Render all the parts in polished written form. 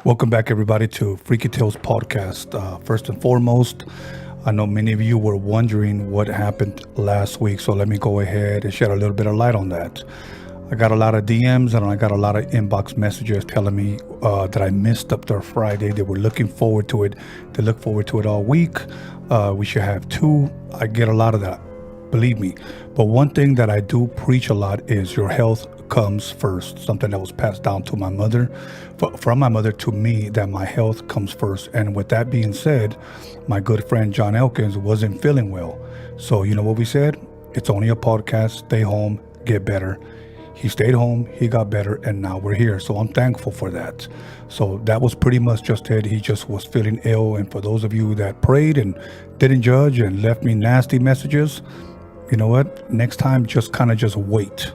Welcome back, everybody, to Freaky Tales podcast. First and foremost, I know many of you were wondering what happened last week, so let me go ahead and shed a little bit of light on that. I got a lot of DMs and I got a lot of inbox messages telling me that I missed up their Friday. They were looking forward to it. They look forward to it all week. We should have two. I get a lot of that, believe me. But one thing that I do preach a lot is your health comes first. Something that was passed down to my mother, from my mother to me, that my health comes first. And with that being said, my good friend John Elkins wasn't feeling well. So you know what we said? It's only a podcast. Stay home, get better. He stayed home, he got better, and now we're here. So I'm thankful for that. So that was pretty much just it. He just was feeling ill. And for those of you that prayed and didn't judge and left me nasty messages, you know what? Next time, just wait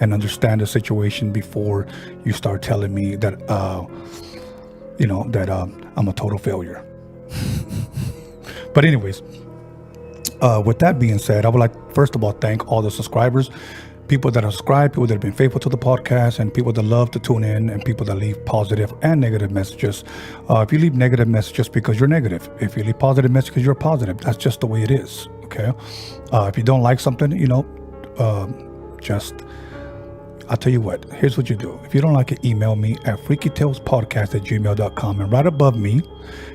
and understand the situation before you start telling me that, I'm a total failure. But anyways, with that being said, I would like, first of all, thank all the subscribers, people that are subscribed, people that have been faithful to the podcast, and people that love to tune in, and people that leave positive and negative messages. If you leave negative messages because you're negative, if you leave positive messages because you're positive, that's just the way it is. Okay. If you don't like something, I'll tell you what, here's what you do. If you don't like it, email me at freakytalespodcast@gmail.com. And right above me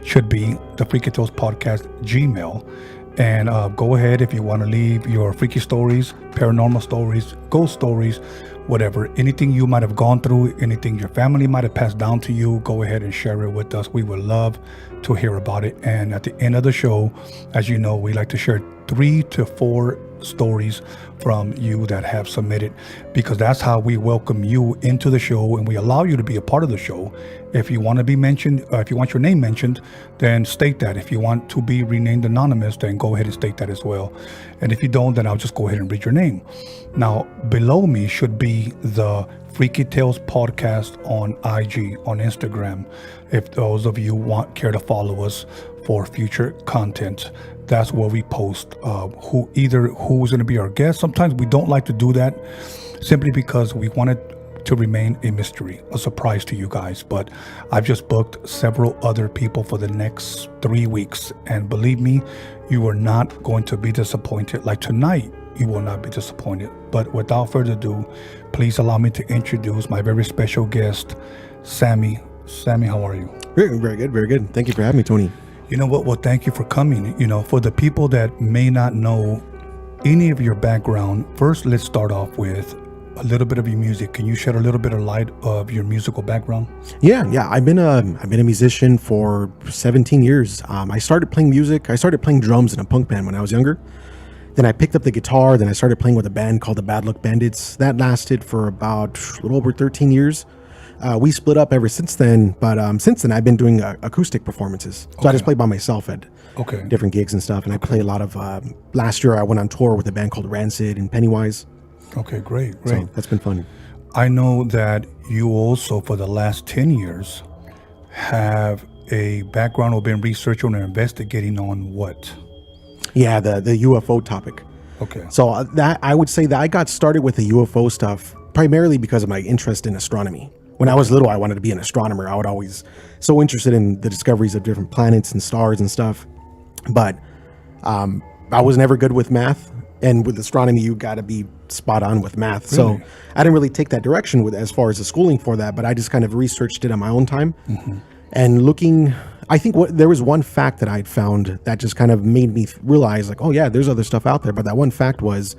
should be the Freaky Tales Podcast Gmail. And go ahead if you want to leave your freaky stories, paranormal stories, ghost stories, whatever. Anything you might have gone through, anything your family might have passed down to you, go ahead and share it with us. We would love to hear about it. And at the end of the show, as you know, we like to share 3 to 4 stories from you that have submitted, because that's how we welcome you into the show and we allow you to be a part of the show. If you want to be mentioned, if you want your name mentioned, then state that. If you want to be renamed anonymous, then go ahead and state that as well. And if you don't, then I'll just go ahead and read your name. Now, below me should be the Freaky Tales Podcast on IG, on Instagram. If those of you care to follow us for future content, that's where we post who's going to be our guest. Sometimes we don't like to do that simply because we want it to remain a mystery, a surprise to you guys. But I've just booked several other people for the next 3 weeks. And believe me, you are not going to be disappointed. Like tonight, you will not be disappointed. But without further ado, please allow me to introduce my very special guest, Sammy. Sammy, how are you? Very good, very good. Thank you for having me, Tony. You know what? Well, thank you for coming. For the people that may not know any of your background, first, let's start off with a little bit of your music. Can you shed a little bit of light of your musical background? Yeah. I've been a musician for 17 years. I started playing music. I started playing drums in a punk band when I was younger. Then I picked up the guitar. Then I started playing with a band called the Bad Luck Bandits. That lasted for about a little over 13 years. We split up ever since then, but since then I've been doing acoustic performances. So I just play by myself at different gigs and stuff, and I play a lot of. Last year I went on tour with a band called Rancid and Pennywise. Okay, great. So that's been fun. I know that you also, for the last 10 years, have a background or been researching or investigating on what? Yeah, the UFO topic. Okay. So that I would say that I got started with the UFO stuff primarily because of my interest in astronomy. When I was little, I wanted to be an astronomer. I was always so interested in the discoveries of different planets and stars and stuff. But I was never good with math. And with astronomy, you got to be spot on with math. Really? So I didn't really take that direction as far as the schooling for that. But I just kind of researched it on my own time. Mm-hmm. And I think there was one fact that I'd found that just kind of made me realize, like, oh, yeah, there's other stuff out there. But that one fact was,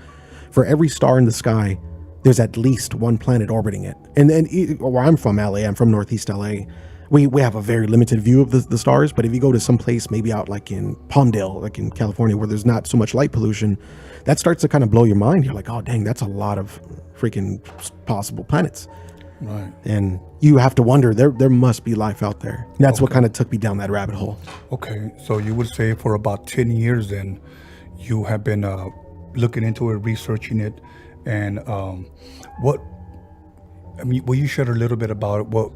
for every star in the sky, there's at least one planet orbiting it. And then where I'm from, LA, I'm from Northeast LA, we have a very limited view of the stars. But if you go to some place, maybe out like in Palmdale, like in California, where there's not so much light pollution, that starts to kind of blow your mind. You're like, oh, dang, that's a lot of freaking possible planets. Right. And you have to wonder, there must be life out there. And that's what kind of took me down that rabbit hole. Okay. So you would say for about 10 years then, you have been looking into it, researching it. And will you share a little bit about it? What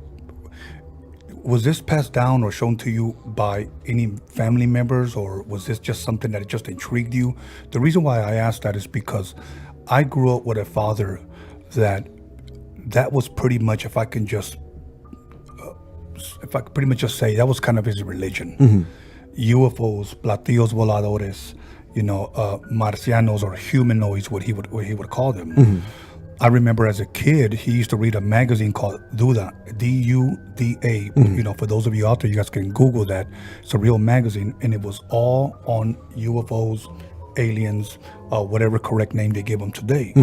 was this passed down or shown to you by any family members, or was this just something that just intrigued you? The reason why I asked that is because I grew up with a father that was pretty much, if I can just if I could pretty much just say, that was kind of his religion. UFOs, platillos voladores, marcianos or humanoids, what he would call them. I remember as a kid, he used to read a magazine called Duda, D-U-D-A. For those of you out there, you guys can Google that. It's a real magazine, and it was all on UFOs, aliens, whatever correct name they give them today.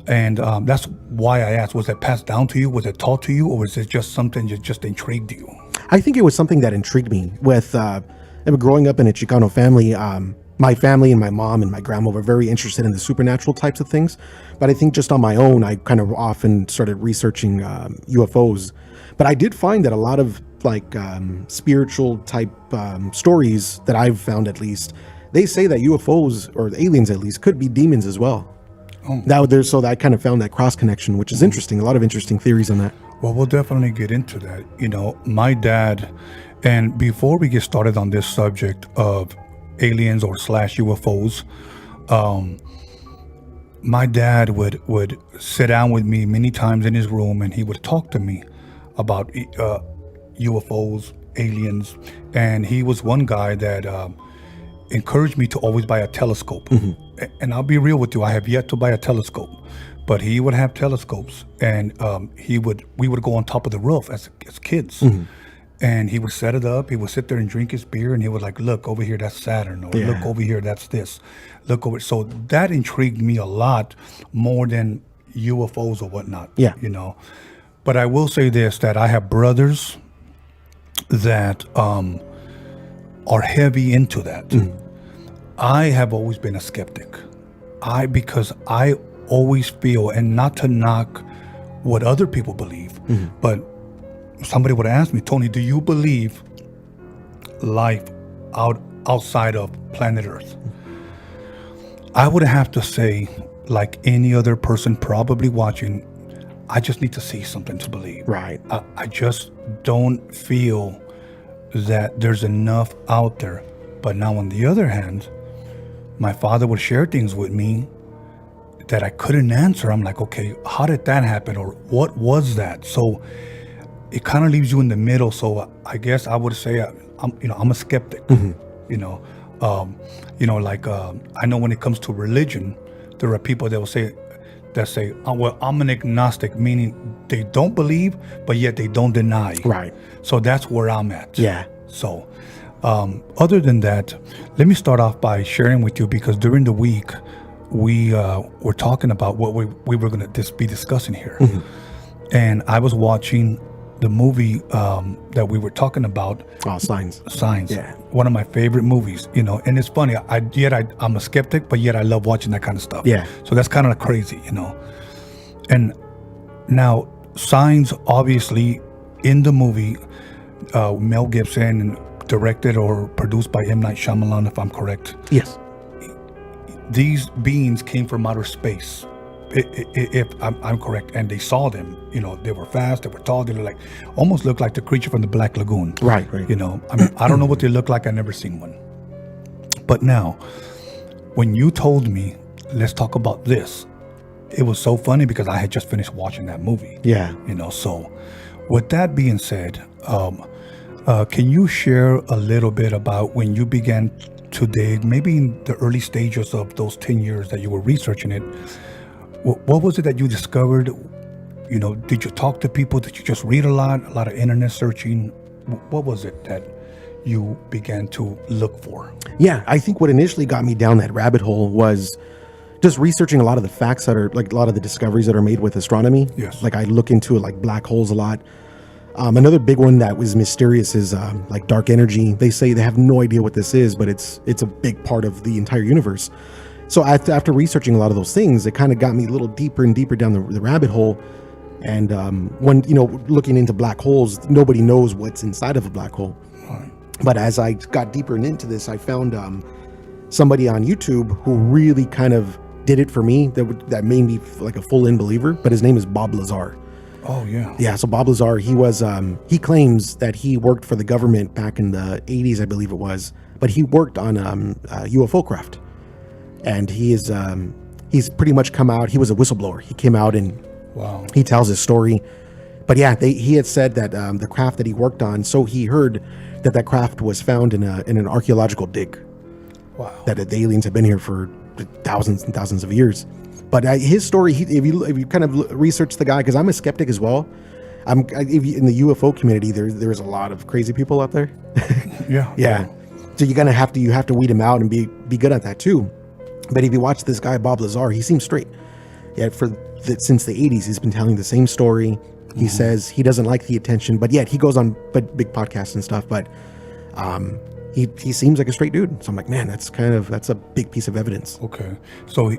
And that's why I asked, was that passed down to you? Was it taught to you? Or was it just something that just intrigued you? I think it was something that intrigued me. With growing up in a Chicano family, my family and my mom and my grandma were very interested in the supernatural types of things. But I think just on my own, I kind of often started researching UFOs. But I did find that a lot of spiritual type stories that I've found, at least, they say that UFOs, or the aliens at least, could be demons as well. So I kind of found that cross connection, which is interesting. A lot of interesting theories on that. Well, we'll definitely get into that. My dad, and before we get started on this subject of aliens or / UFOs, my dad would sit down with me many times in his room, and he would talk to me about UFOs, aliens, and he was one guy that encouraged me to always buy a telescope. And I'll be real with you, I have yet to buy a telescope, but he would have telescopes, and we would go on top of the roof as kids. And he would set it up. He would sit there and drink his beer, and he would look over here, that's Saturn, or look over here, that's this. Look over. So that intrigued me a lot more than UFOs or whatnot. But I will say this, that I have brothers that are heavy into that. I have always been a skeptic. Because I always feel, and not to knock what other people believe, but somebody would ask me, Tony, do you believe life outside of planet Earth? I would have to say, like any other person probably watching, I just need to see something to believe. Right. I just don't feel that there's enough out there. But now on the other hand, my father would share things with me that I couldn't answer. I'm like, okay, how did that happen? Or what was that? So it kind of leaves you in the middle. So I guess I would say I'm a skeptic. I know when it comes to religion, there are people that will say, well, I'm an agnostic, meaning they don't believe, but yet they don't deny. Right. So that's where I'm at. Yeah. So other than that, let me start off by sharing with you, because during the week we were talking about what we were going to be discussing here. And I was watching the movie that we were talking about. Oh, Signs. Yeah. One of my favorite movies, and it's funny. I'm a skeptic, but yet I love watching that kind of stuff. Yeah. So that's kind of crazy, And now, Signs, obviously, in the movie, Mel Gibson, directed or produced by M. Night Shyamalan, if I'm correct. Yes. These beings came from outer space. If I'm correct, and they saw them, they were fast, they were tall, they almost looked like the creature from the Black Lagoon. Right. I don't know what they look like. I've never seen one. But now, when you told me, let's talk about this, it was so funny because I had just finished watching that movie. Yeah. So with that being said, can you share a little bit about when you began to dig, maybe in the early stages of those 10 years that you were researching it? What was it that you discovered? Did you talk to people? Did you just read a lot of internet searching? What was it that you began to look for? Yeah, I think what initially got me down that rabbit hole was just researching a lot of the facts that are, a lot of the discoveries that are made with astronomy. Yes. I look into black holes a lot. Another big one that was mysterious is dark energy. They say they have no idea what this is, but it's a big part of the entire universe. So after researching a lot of those things, it kind of got me a little deeper and deeper down the rabbit hole. And when looking into black holes, nobody knows what's inside of a black hole. Right. But as I got deeper into this, I found somebody on YouTube who really kind of did it for me. That made me like a full-in believer. But his name is Bob Lazar. Oh yeah. Yeah. So Bob Lazar, he claims that he worked for the government back in the 80s, I believe it was. But he worked on UFO craft. And he's pretty much come out. He was a whistleblower. He came out and wow. He tells his story. But yeah, he had said that the craft that he worked on, so he heard that craft was found in an archaeological dig. Wow. That the aliens have been here for thousands and thousands of years. But his story, if you kind of research the guy, because I'm a skeptic as well. In the UFO community, there's a lot of crazy people out there. Yeah. So you have to weed him out and be good at that too. But if you watch this guy Bob Lazar, he seems straight. Yeah, since the 80s, he's been telling the same story. He says he doesn't like the attention, but yet he goes on big podcasts and stuff. But he seems like a straight dude. So I'm like, man, that's a big piece of evidence. Okay, so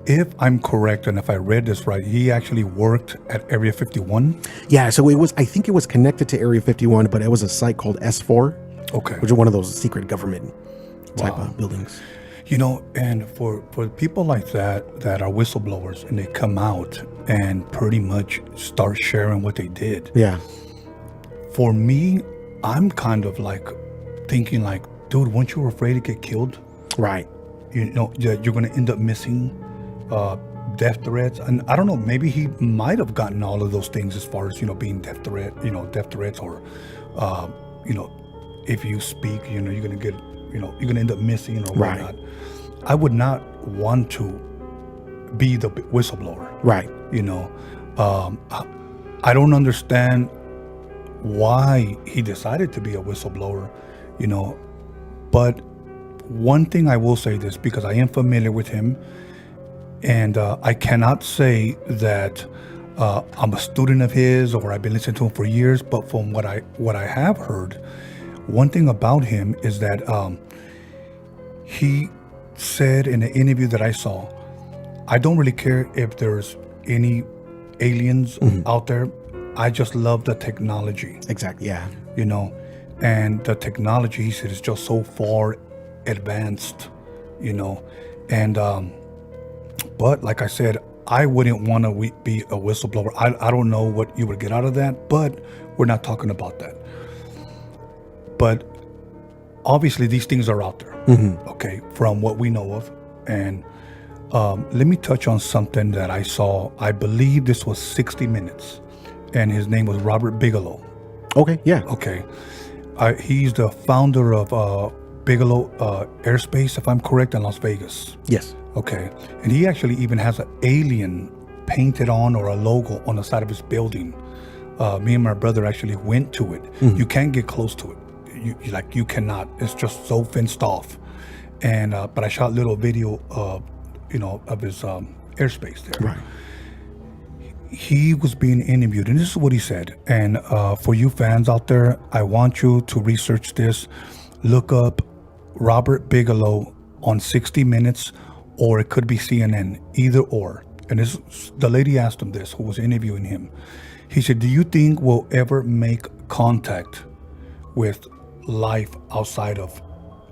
if I'm correct and if I read this right, he actually worked at Area 51. Yeah, so I think it was connected to Area 51, but it was a site called S4. Okay, which is one of those secret government type of buildings. And for people like that are whistleblowers and they come out and pretty much start sharing what they did. Yeah. For me, I'm kind of like thinking like, dude, weren't you afraid to get killed? Right. You're going to end up missing death threats. And I don't know, maybe he might have gotten all of those things as far as, being death threats or, if you speak, you're going to get, you're going to end up missing or whatnot. I would not want to be the whistleblower. Right. I don't understand why he decided to be a whistleblower, but one thing I will say this, because I am familiar with him, and I cannot say that I'm a student of his or I've been listening to him for years, but from what I have heard, one thing about him is that he said in the interview that I saw, I don't really care if there's any aliens out there. I just love the technology. Exactly. Yeah. And the technology, he said, is just so far advanced, and but like I said, I wouldn't want to be a whistleblower. I don't know what you would get out of that, but we're not talking about that. But obviously these things are out there, okay, from what we know of. And let me touch on something that I saw. I believe this was 60 Minutes, and his name was Robert Bigelow. Okay, yeah. Okay. He's the founder of Bigelow Airspace, if I'm correct, in Las Vegas. Yes. Okay. And he actually even has an alien painted on, or a logo on the side of his building. Me and my brother actually went to it. You can't get close to it. You cannot. It's just so fenced off. And but I shot little video of his airspace there. Right. He was being interviewed, and this is what he said. And for you fans out there, I want you to research this. Look up Robert Bigelow on 60 Minutes, or it could be CNN, either or. And the lady asked him this, who was interviewing him. He said, do you think we'll ever make contact with life outside of,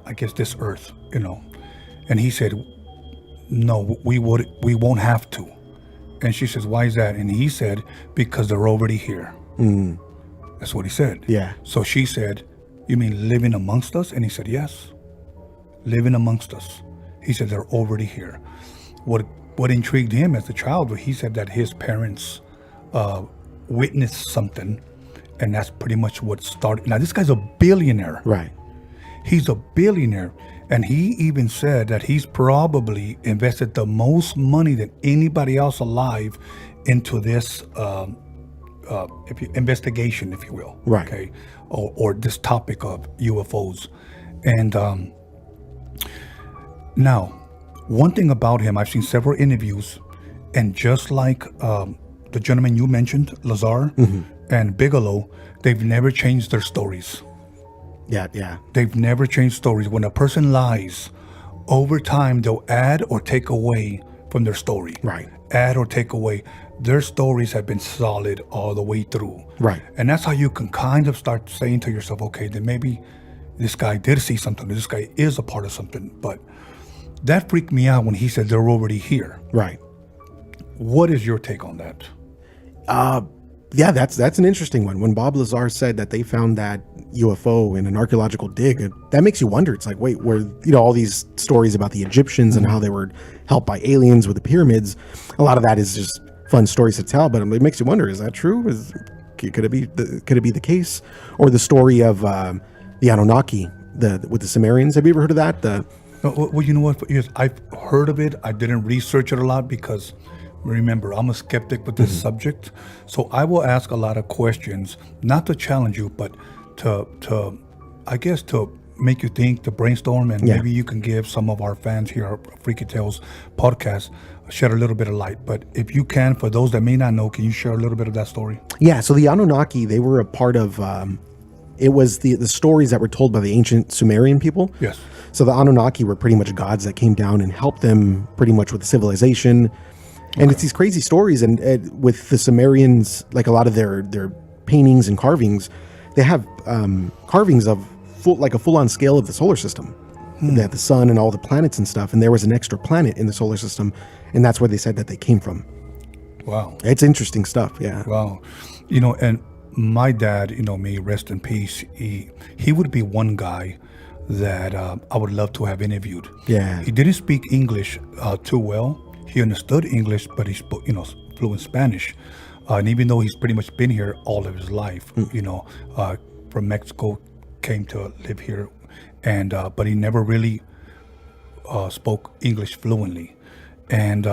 I guess, this earth, And he said, no, we won't have to. And she says, why is that? And he said, because they're already here. That's what he said. Yeah. So she said, you mean living amongst us? And he said, yes, living amongst us. He said, they're already here. What intrigued him as a child, he said that his parents witnessed something, and that's pretty much what started. Now, this guy's a billionaire. Right. He's a billionaire. And he even said that he's probably invested the most money than anybody else alive into this investigation, if you will. Right. Okay. Or this topic of UFOs. And now, one thing about him, I've seen several interviews, and just like the gentleman you mentioned, Lazar and Bigelow, they've never changed their stories. Yeah. They've never changed stories. When a person lies, over time, they'll add or take away from their story. Right. Add or take away. Their stories have been solid all the way through. Right. And that's how you can kind of start saying to yourself, okay, then maybe this guy did see something. This guy is a part of something. But that freaked me out when he said they're already here. Right. What is your take on that? Yeah, that's an interesting one. When Bob Lazar said that they found that UFO in an archaeological dig, that makes you wonder. It's like, wait, where all these stories about the Egyptians and how they were helped by aliens with the pyramids, a lot of that is just fun stories to tell, but it makes you wonder: is that true? Could it be the case, or the story of the Anunnaki, with the Sumerians? Have you ever heard of that? Well, you know what? Yes, I've heard of it. I didn't research it a lot because, remember, I'm a skeptic with this subject. So I will ask a lot of questions, not to challenge you, but to I guess to make you think, to brainstorm, and maybe you can give some of our fans here at Freaky Tales podcast, shed a little bit of light. But if you can, for those that may not know, can you share a little bit of that story? Yeah, so the Anunnaki, they were a part of, it was the stories that were told by the ancient Sumerian people. Yes. So the Anunnaki were pretty much gods that came down and helped them pretty much with civilization. And it's these crazy stories. And with the Sumerians, like a lot of their paintings and carvings, they have carvings of a full-on scale of the solar system. They have the sun and all the planets and stuff. And there was an extra planet in the solar system. And that's where they said that they came from. Wow. It's interesting stuff, yeah. Wow. And my dad, may rest in peace, he would be one guy that I would love to have interviewed. Yeah. He didn't speak English too well. He understood English, but he spoke, fluent Spanish. And even though he's pretty much been here all of his life, from Mexico, came to live here, and but he never really spoke English fluently. And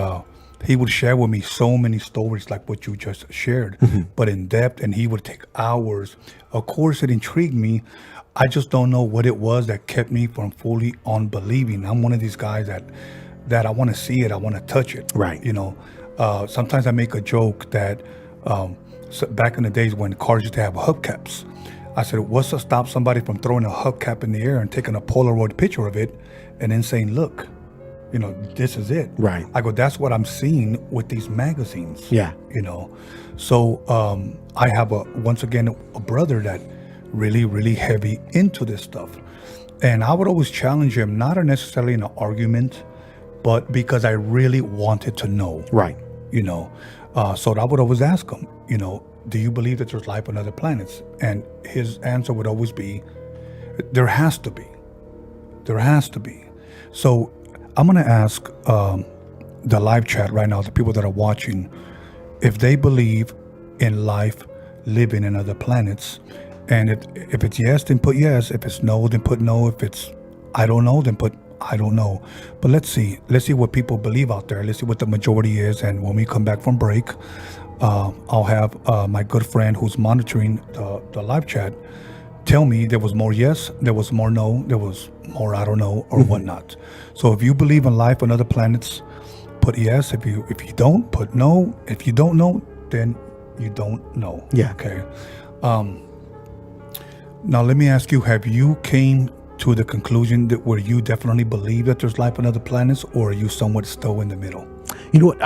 he would share with me so many stories like what you just shared, but in depth, and he would take hours. Of course, it intrigued me. I just don't know what it was that kept me from fully unbelieving. I'm one of these guys that I want to see it, I want to touch it. Right. Sometimes I make a joke that so back in the days when cars used to have hubcaps, I said, what's to stop somebody from throwing a hubcap in the air and taking a Polaroid picture of it and then saying, look, this is it. Right. I go, that's what I'm seeing with these magazines. Yeah. So I have once again a brother that really, really heavy into this stuff. And I would always challenge him, not necessarily in an argument, but because I really wanted to know. Right. So I would always ask him, do you believe that there's life on other planets? And his answer would always be, there has to be. There has to be. So I'm going to ask the live chat right now, the people that are watching, if they believe in life living in other planets. And if it's yes, then put yes. If it's no, then put no. If it's I don't know, then put I don't know. But let's see what people believe out there. Let's see what the majority is. And when we come back from break, I'll have my good friend who's monitoring the live chat tell me there was more yes, there was more no, there was more I don't know, or whatnot. So if you believe in life on other planets, put yes. If you don't, put no. If you don't know, then you don't know. Yeah. Okay. Now let me ask you: have you came to the conclusion that where you definitely believe that there's life on other planets, or are you somewhat still in the middle? You know what?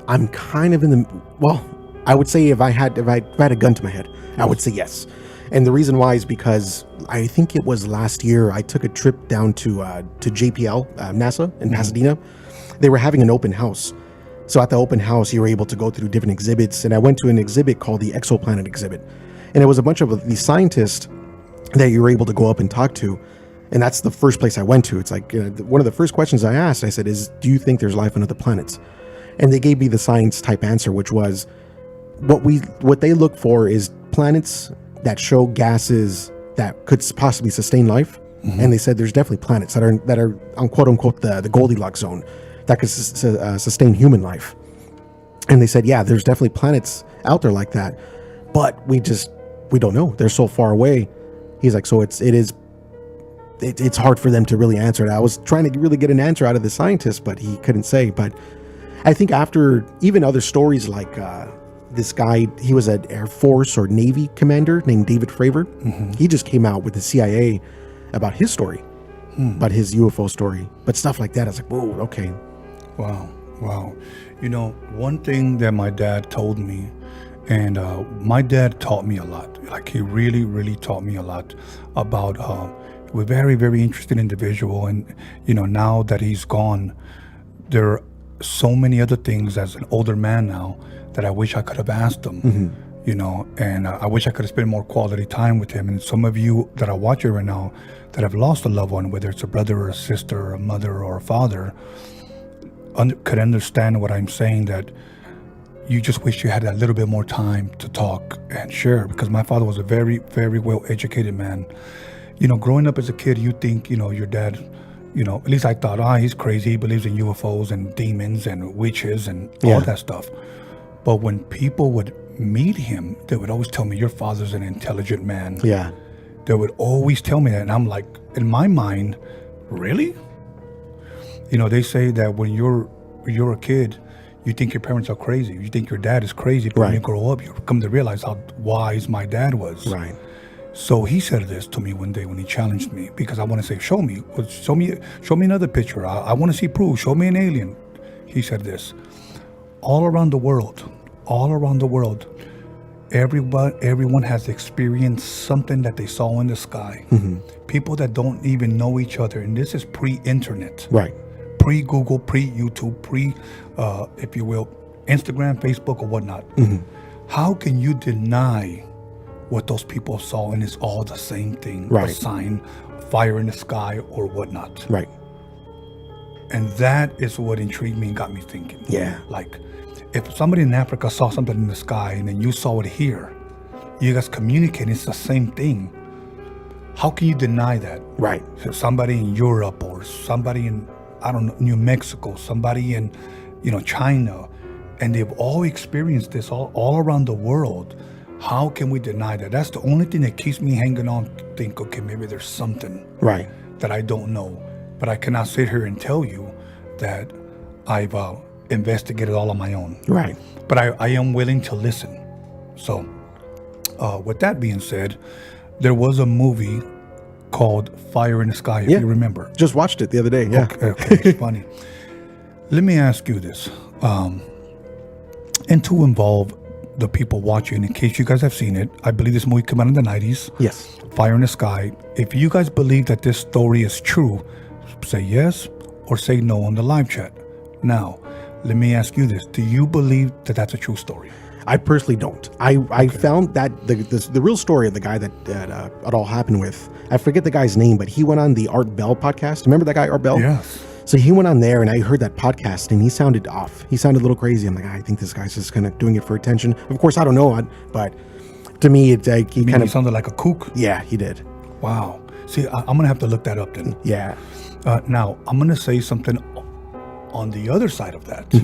I'm kind of in the, well, I would say if I had a gun to my head, I would say yes. And the reason why is because I think it was last year I took a trip down to JPL, NASA in Pasadena. They were having an open house. So at the open house, you were able to go through different exhibits. And I went to an exhibit called the Exoplanet exhibit. And it was a bunch of these scientists that you were able to go up and talk to. And that's the first place I went to. It's like one of the first questions I asked, I said, do you think there's life on other planets? And they gave me the science type answer, which was what they look for is planets that show gases that could possibly sustain life. And they said there's definitely planets that are on quote unquote the Goldilocks zone that could sustain human life. And they said, yeah, there's definitely planets out there like that, but we don't know. They're so far away. He's like, so it's hard for them to really answer it. I was trying to really get an answer out of the scientist, but he couldn't say. But I think after even other stories like this guy, he was an Air Force or Navy commander named David Fravor. He just came out with the CIA about his story, about his UFO story. But stuff like that, I was like, whoa, okay. Wow. One thing that my dad told me, and my dad taught me a lot. Like he really, really taught me a lot about a very, very interesting individual. And, now that he's gone, there are so many other things as an older man now that I wish I could have asked him, and I wish I could have spent more quality time with him. And some of you that are watching right now that have lost a loved one, whether it's a brother or a sister or a mother or a father, could understand what I'm saying, that you just wish you had a little bit more time to talk and share, because my father was a very, very well educated man. You know, growing up as a kid, you think, you know, your dad, you know, at least I thought, he's crazy. He believes in UFOs and demons and witches and all that stuff. But when people would meet him, they would always tell me, your father's an intelligent man. Yeah. They would always tell me that. And I'm like, in my mind, really? You know, they say that when you're a kid, you think your parents are crazy. You think your dad is crazy. But when you grow up, you come to realize how wise my dad was. Right. So he said this to me one day when he challenged me, because I want to say, show me another picture. I want to see proof. Show me an alien. He said this: all around the world, everyone has experienced something that they saw in the sky. People that don't even know each other, and this is pre-internet, Right. pre-Google, pre-YouTube, if you will, Instagram, Facebook, or whatnot. How can you deny what those people saw, and it's all the same thing? Right. A sign, fire in the sky, or whatnot. Right. And that is what intrigued me and got me thinking. Yeah. Like, if somebody in Africa saw something in the sky and then you saw it here, you guys communicate, it's the same thing. How can you deny that? Right. So somebody in Europe, or somebody in, I don't know, New Mexico, somebody in, you know, China, and they've all experienced this all around the world. How can we deny that? That's the only thing that keeps me hanging on to think, okay, maybe there's something that I don't know. But I cannot sit here and tell you that I've investigated all on my own. Right. But I am willing to listen. So with that being said, there was a movie called Fire in the Sky, if you remember. Just watched it the other day. Yeah. Okay, it's funny. Let me ask you this, and to involve the people watching, in case you guys have seen it, I believe this movie came out in the 90s. Yes. Fire in the Sky. If you guys believe that this story is true, say yes or say no on the live chat. Now, let me ask you this. Do you believe that that's a true story? I personally don't. I found that the real story of the guy that it all happened with, I forget the guy's name, but he went on the Art Bell podcast. Remember that guy, Art Bell? Yes. So he went on there, and I heard that podcast, and he sounded off. He sounded a little crazy. I'm like, I think this guy's just kind of doing it for attention. Of course, I don't know, but to me, it's like he sounded like a kook. Yeah, he did. Wow. See, I'm gonna have to look that up then. Yeah. Now I'm gonna say something on the other side of that.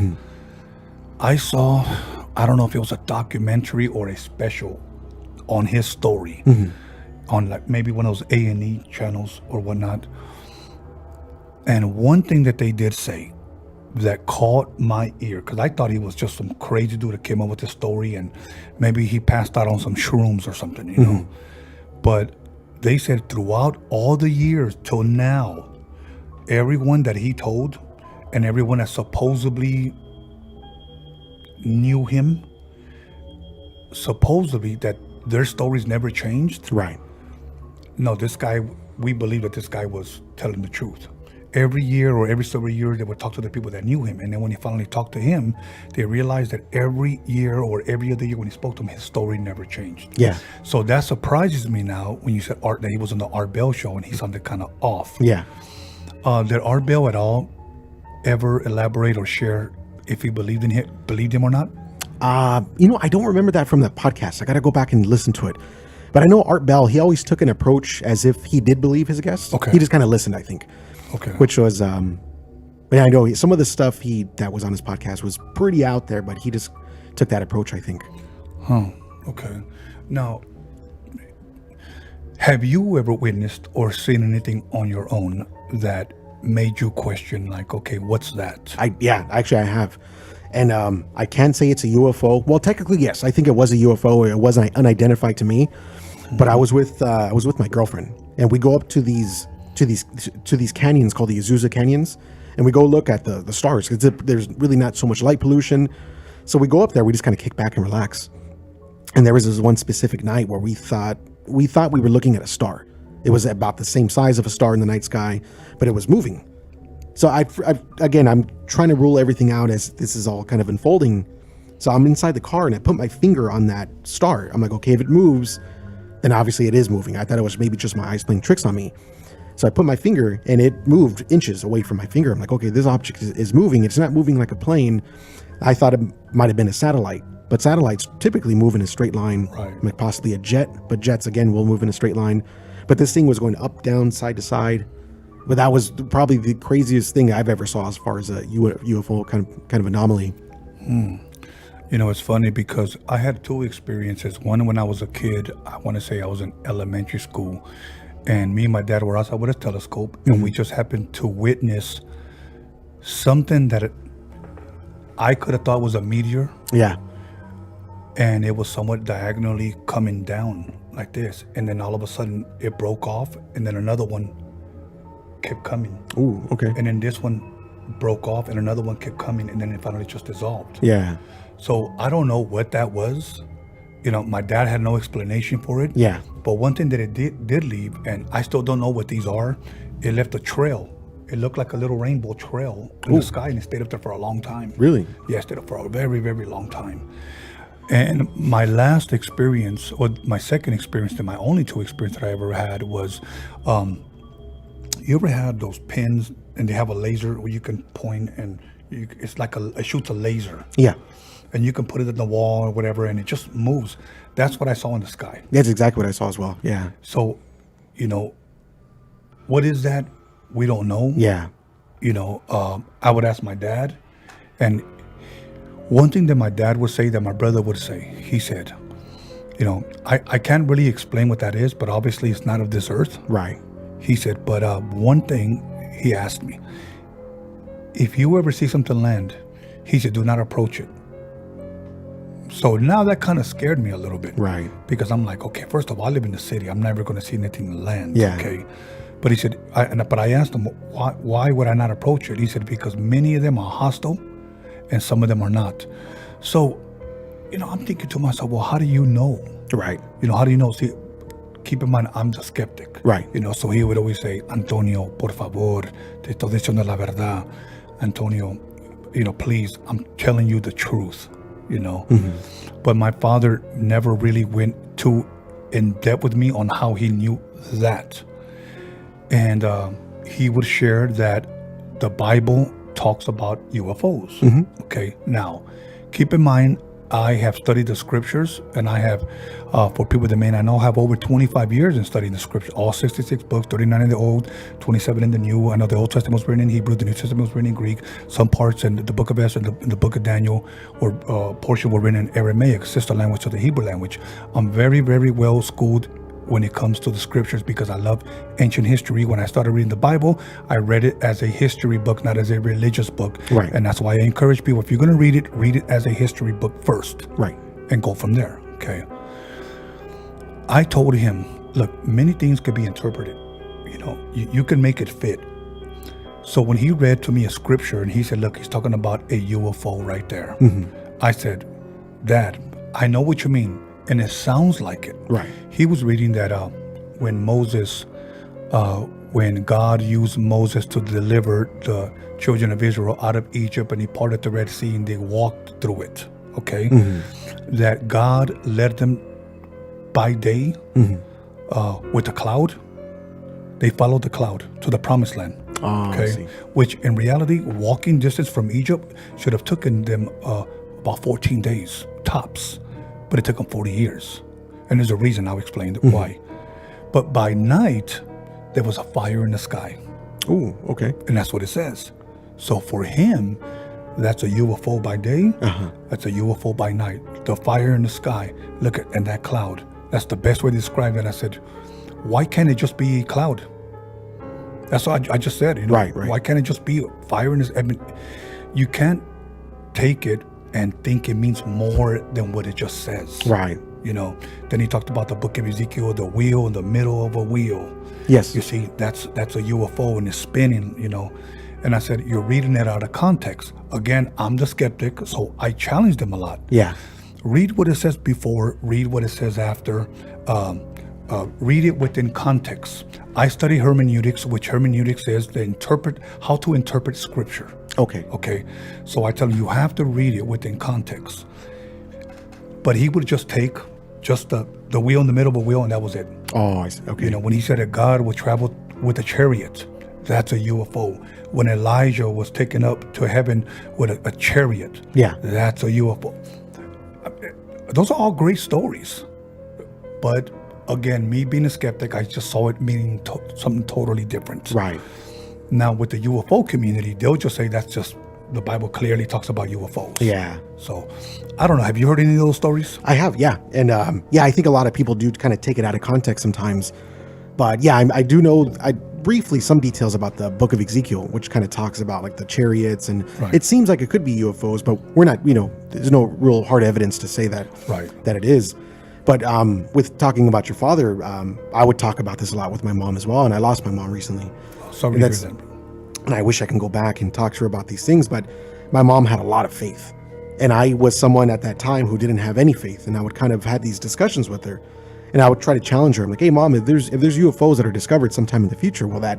I saw, I don't know if it was a documentary or a special on his story on like maybe one of those A&E channels or whatnot. And one thing that they did say that caught my ear, because I thought he was just some crazy dude that came up with this story, and maybe he passed out on some shrooms or something, you know. But they said throughout all the years till now, everyone that he told and everyone that supposedly knew him, supposedly that their stories never changed. Right. No, this guy, we believe that this guy was telling the truth. Every year or every several years, they would talk to the people that knew him. And then when he finally talked to him, they realized that every year or every other year when he spoke to him, his story never changed. Yeah. So that surprises me now when you said Art, that he was on the Art Bell show and he sounded kind of off. Yeah. Did Art Bell at all ever elaborate or share if he believed him or not? You know, I don't remember that from the podcast. I got to go back and listen to it. But I know Art Bell, he always took an approach as if he did believe his guests. Okay. He just kind of listened, I think. Okay. Which was, yeah, I know some of the stuff that was on his podcast was pretty out there, but he just took that approach, I think. Huh. Okay. Now, have you ever witnessed or seen anything on your own that made you question, like, okay, what's that? Actually I have. And I can't say it's a UFO. Well, technically, yes. I think it was a UFO. It was unidentified to me. But I was with my girlfriend, and we go up to these canyons called the Azusa Canyons, and we go look at the stars. There's really not so much light pollution, so we go up there. We just kind of kick back and relax. And there was this one specific night where we thought we were looking at a star. It was about the same size of a star in the night sky, but it was moving. So I'm trying to rule everything out as this is all kind of unfolding. So I'm inside the car and I put my finger on that star. I'm like, okay, if it moves, then obviously it is moving. I thought it was maybe just my eyes playing tricks on me. So I put my finger and it moved inches away from my finger. I'm like, okay, this object is moving. It's not moving like a plane. I thought it might have been a satellite, but satellites typically move in a straight line, Right. like possibly a jet, but jets again will move in a straight line. But this thing was going up, down, side to side. But that was probably the craziest thing I've ever saw as far as a UFO kind of anomaly. You know, it's funny because I had two experiences. One when I was a kid, I want to say I was in elementary school, and me and my dad were outside with a telescope, and we just happened to witness something that I could have thought was a meteor, Yeah. and it was somewhat diagonally coming down like this, and then all of a sudden it broke off, and then another one kept coming, Ooh, okay. and then this one broke off, and another one kept coming, and then it finally just dissolved. Yeah. So I don't know what that was. You know, my dad had no explanation for it. Yeah. But one thing that it did leave, and I still don't know what these are, it left a trail. It looked like a little rainbow trail in the sky, and it stayed up there for a long time. Really? Yeah, it stayed up for a very, very long time. And my last experience, or my second experience, and my only two experiences that I ever had was, you ever had those pins and they have a laser where you can point and it's like it shoots a laser. Yeah. And you can put it in the wall or whatever, and it just moves. That's what I saw in the sky. That's exactly what I saw as well. Yeah. So, you know, what is that? We don't know. Yeah. You know, I would ask my dad. And one thing that my dad would say that my brother would say, he said, you know, I can't really explain what that is, but obviously it's not of this earth. Right. He said, but one thing he asked me, if you ever see something land, he said, do not approach it. So now that kind of scared me a little bit. Right. Because I'm like, okay, first of all, I live in the city. I'm never going to see anything land. Yeah. Okay. But he said, but I asked him, why would I not approach it? He said, because many of them are hostile and some of them are not. So, you know, I'm thinking to myself, well, how do you know? Right. You know, how do you know? See, keep in mind, I'm the skeptic. Right. You know, so he would always say, Antonio, por favor, te estoy diciendo la verdad. Antonio, you know, please, I'm telling you the truth, you know. Mm-hmm. But my father never really went too in depth with me on how he knew that. And he would share that the Bible talks about UFOs. Mm-hmm. Okay, now, keep in mind, I have studied the scriptures, and I have, for people that may not know, have over 25 years in studying the scriptures, all 66 books, 39 in the Old, 27 in the New. I know the Old Testament was written in Hebrew, the New Testament was written in Greek, some parts in the book of Esther and the book of Daniel, or portion were written in Aramaic, sister language to the Hebrew language. I'm very, very well schooled when it comes to the scriptures because I love ancient history. When I started reading the Bible, I read it as a history book, not as a religious book. Right. And that's why I encourage people, if you're going to read it as a history book first. Right. And go from there. Okay. I told him, look, many things could be interpreted. You know, you can make it fit. So when he read to me a scripture and he said, look, he's talking about a UFO right there. Mm-hmm. I said, Dad, I know what you mean. And it sounds like it. Right. He was reading that when God used Moses to deliver the children of Israel out of Egypt, and he parted the Red Sea and they walked through it. Okay. Mm-hmm. That God led them by day with a cloud. They followed the cloud to the promised land. Oh, okay. I see. Which in reality, walking distance from Egypt should have taken them about 14 days tops. But it took them 40 years. And there's a reason. I'll explain why. But by night, there was a fire in the sky. Oh, okay. And that's what it says. So for him, that's a UFO by day. Uh-huh. That's a UFO by night. The fire in the sky. Look at, and that cloud. That's the best way to describe it. I said, why can't it just be a cloud? That's what I just said. You know, right. Why can't it just be fire in the? I mean, you can't take it and think it means more than what it just says. Right. You know, then he talked about the book of Ezekiel, the wheel in the middle of a wheel. Yes. You see, that's a UFO and it's spinning, you know. And I said, you're reading it out of context. Again, I'm the skeptic, so I challenged him a lot. Yeah. Read what it says before, read what it says after, read it within context. I study hermeneutics, which hermeneutics is how to interpret scripture. Okay. So I tell you have to read it within context. But he would just take just the wheel in the middle of a wheel, and that was it. Oh, I see. Okay. You know, when he said that God would travel with a chariot, that's a UFO. When Elijah was taken up to heaven with a chariot, that's a UFO. Those are all great stories. But again, me being a skeptic, I just saw it meaning something totally different. Right. Now, with the UFO community, they'll just say that's just, the Bible clearly talks about UFOs. Yeah. So, I don't know. Have you heard any of those stories? I have, yeah. And I think a lot of people do kind of take it out of context sometimes. But yeah, I do know briefly some details about the book of Ezekiel, which kind of talks about like the chariots. And it seems like it could be UFOs, but we're not, there's no real hard evidence to say that, that it is. But with talking about your father, I would talk about this a lot with my mom as well. And I lost my mom recently. Sorry to hear that. And I wish I can go back and talk to her about these things, but my mom had a lot of faith. And I was someone at that time who didn't have any faith. And I would kind of had these discussions with her. And I would try to challenge her. I'm like, hey, Mom, if there's UFOs that are discovered sometime in the future, will that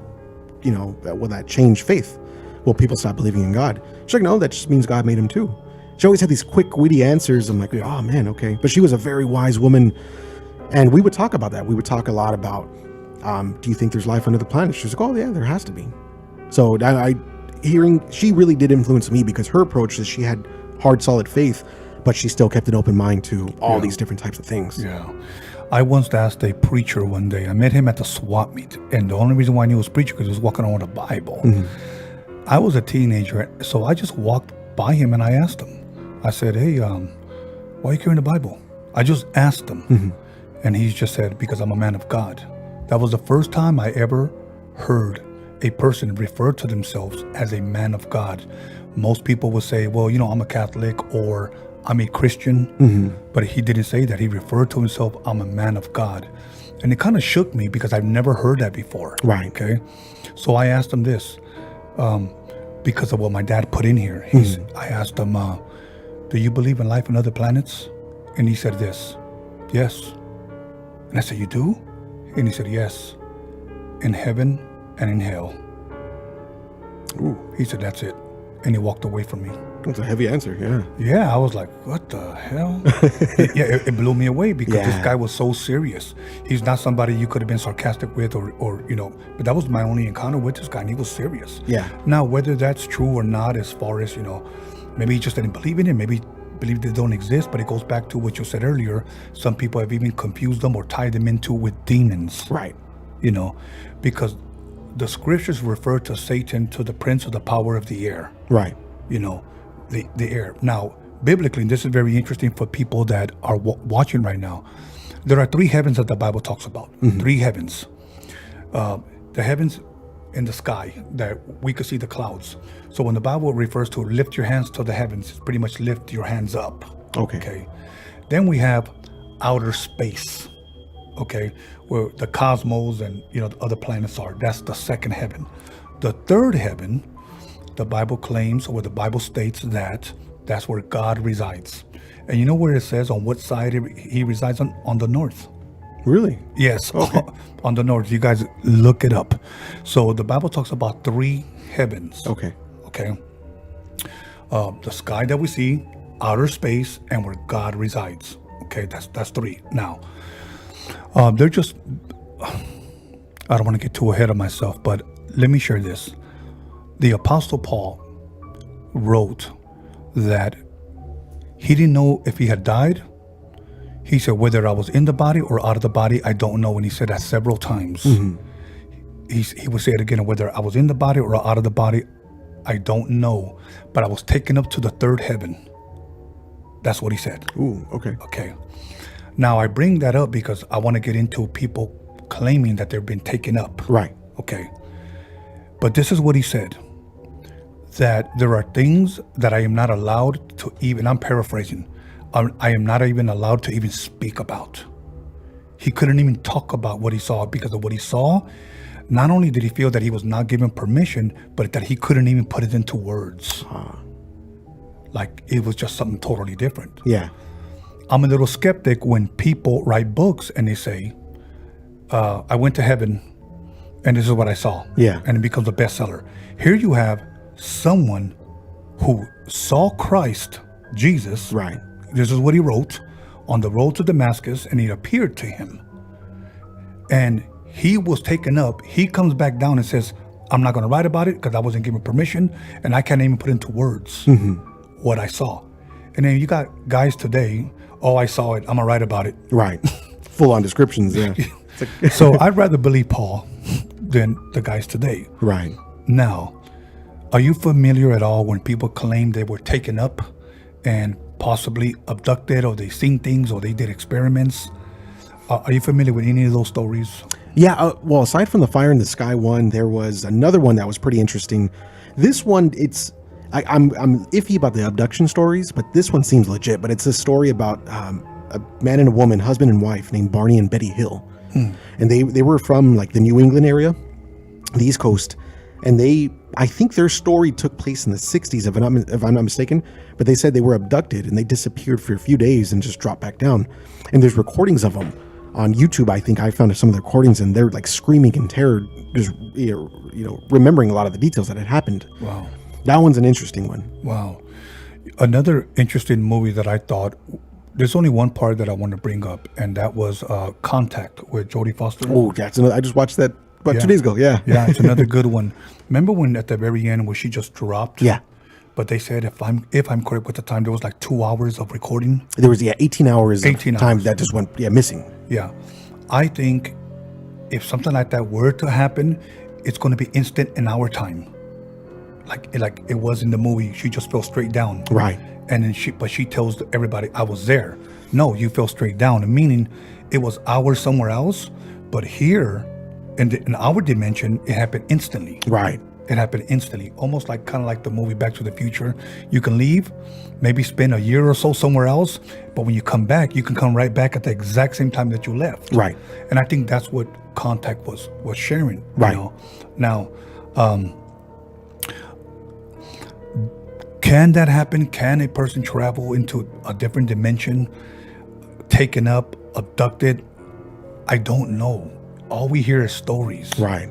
change faith? Will people stop believing in God? She's like, no, that just means God made him too. She always had these quick, witty answers. I'm like, oh, man, okay. But she was a very wise woman. And we would talk about that. We would talk a lot about, do you think there's life on other planets? She's like, oh, yeah, there has to be. So she really did influence me because her approach is she had hard, solid faith, but she still kept an open mind to all these different types of things. Yeah. I once asked a preacher one day, I met him at the swap meet, and the only reason why I knew he was a preacher because he was walking around with a Bible. I was a teenager, so I just walked by him and I asked him. I said, hey, why are you carrying the Bible? I just asked him. And he just said, because I'm a man of God. That was the first time I ever heard a person refer to themselves as a man of God. Most people would say, well, I'm a Catholic or I'm a Christian, but he didn't say that. He referred to himself, I'm a man of God. And it kind of shook me because I've never heard that before. Right. Okay. So I asked him this, because of what my dad put in here. I asked him, do you believe in life on other planets? And he said this, yes. And I said, you do? And he said, yes, in heaven and in hell. Ooh. He said, that's it. And he walked away from me. That's a heavy answer, yeah. Yeah, I was like, what the hell? It blew me away because this guy was so serious. He's not somebody you could have been sarcastic with or but that was my only encounter with this guy, and he was serious. Yeah. Now, whether that's true or not, as far as, maybe he just didn't believe in it, maybe believe they don't exist, but it goes back to what you said earlier. Some people have even confused them or tied them into with demons. Right. Because the scriptures refer to Satan, to the prince of the power of the air. Right. The air. Now, biblically, and this is very interesting for people that are watching right now, there are 3 heavens that the Bible talks about. 3 heavens. The heavens in the sky, that we could see the clouds. So when the Bible refers to lift your hands to the heavens, it's pretty much lift your hands up. Okay. Then we have outer space. Okay, where the cosmos and the other planets are. That's the 2nd heaven. The 3rd heaven, the Bible claims, or the Bible states that that's where God resides. And you know where it says on what side he resides on? On the north. Really? Yes, okay. On the north. You guys look it up. So the Bible talks about 3 heavens. Okay. The sky that we see, outer space, and where God resides. Okay, that's 3. Now, they're just, I don't want to get too ahead of myself, but let me share this. The Apostle Paul wrote that he didn't know if he had died. He said, whether I was in the body or out of the body, I don't know. And he said that several times. He would say it again, whether I was in the body or out of the body, I don't know. But I was taken up to the 3rd heaven. That's what he said. Ooh, okay. Okay. Now, I bring that up because I want to get into people claiming that they've been taken up. Right. Okay. But this is what he said, that there are things that I am not allowed to even, I'm paraphrasing, I am not even allowed to even speak about. He couldn't even talk about what he saw because of what he saw. Not only did he feel that he was not given permission, but that he couldn't even put it into words. Like it was just something totally different. Yeah. I'm a little skeptic when people write books and they say, I went to heaven and this is what I saw. Yeah. And it becomes a bestseller. Here you have someone who saw Christ, Jesus. Right. This is what he wrote on the road to Damascus, and he appeared to him. And he was taken up. He comes back down and says, I'm not going to write about it because I wasn't given permission, and I can't even put into words what I saw. And then you got guys today, I saw it, I'm going to write about it. Right. Full on descriptions, yeah. So I'd rather believe Paul than the guys today. Right. Now, are you familiar at all when people claim they were taken up and possibly abducted, or they seen things, or they did experiments? Are you familiar with any of those stories? Yeah, well, aside from the Fire in the Sky one, there was another one that was pretty interesting. This one, I'm iffy about the abduction stories, but this one seems legit. But it's a story about a man and a woman, husband and wife, named Barney and Betty Hill. And they were from like the New England area, the East Coast. And I think their story took place in the 60s, if I'm not mistaken. But they said they were abducted and they disappeared for a few days and just dropped back down. And there's recordings of them on YouTube. I think I found some of the recordings, and they're like screaming in terror, just remembering a lot of the details that had happened. Wow, that one's an interesting one. Wow, another interesting movie that I thought. There's only one part that I want to bring up, and that was Contact with Jodie Foster. Oh, that's another. I just watched that about 2 days ago. Yeah, it's another good one. Remember when at the very end where she just dropped? Yeah. But they said if I'm correct with the time, there was like 2 hours of recording. There was 18 hours. 18 of time hours. That just went missing. Yeah, I think if something like that were to happen, it's going to be instant in our time, like it was in the movie. She just fell straight down. Right. And then she tells everybody, I was there. No, you fell straight down, meaning it was hours somewhere else. But here, in our dimension, it happened instantly. Right. It happened instantly, almost like kind of like the movie Back to the Future. You can leave, maybe spend a year or so somewhere else, but when you come back, you can come right back at the exact same time that you left. Right. And I think that's what Contact was sharing. Right. You know? Now, can that happen? Can a person travel into a different dimension, taken up, abducted? I don't know. All we hear is stories. Right.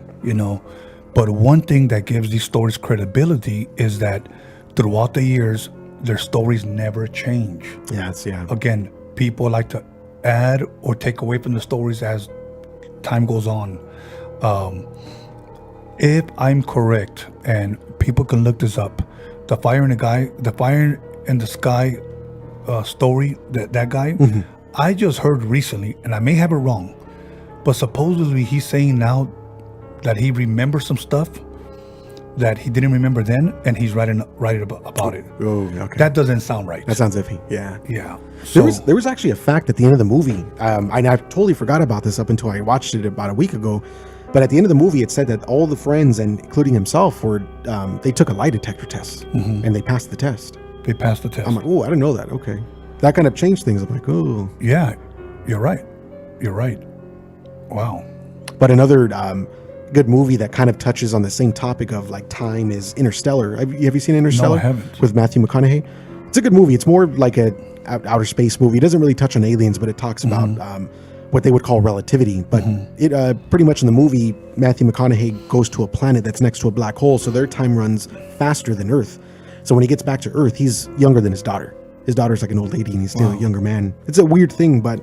But one thing that gives these stories credibility is that throughout the years, their stories never change. Yes, yeah. Again, people like to add or take away from the stories as time goes on. If I'm correct, and people can look this up, the Fire in the Sky story, that guy, I just heard recently, and I may have it wrong, but supposedly he's saying now that he remembers some stuff that he didn't remember then, and he's writing about it. Oh, okay. That doesn't sound right. That sounds iffy. Yeah. Yeah. So, There was actually a fact at the end of the movie. I totally forgot about this up until I watched it about a week ago. But at the end of the movie, it said that all the friends, and including himself, they took a lie detector test, and they passed the test. They passed the test. I'm like, oh, I didn't know that. Okay. That kind of changed things. I'm like, oh. Yeah, you're right. Wow. But another good movie that kind of touches on the same topic of like time is Interstellar. Have you seen Interstellar? No, I haven't. With Matthew McConaughey. It's a good movie. It's more like a outer space movie. It doesn't really touch on aliens, but it talks about what they would call relativity. But it pretty much in the movie, Matthew McConaughey goes to a planet that's next to a black hole, so their time runs faster than Earth. So when he gets back to Earth, he's younger than his daughter. His daughter's like an old lady, and he's still a younger man. It's a weird thing, but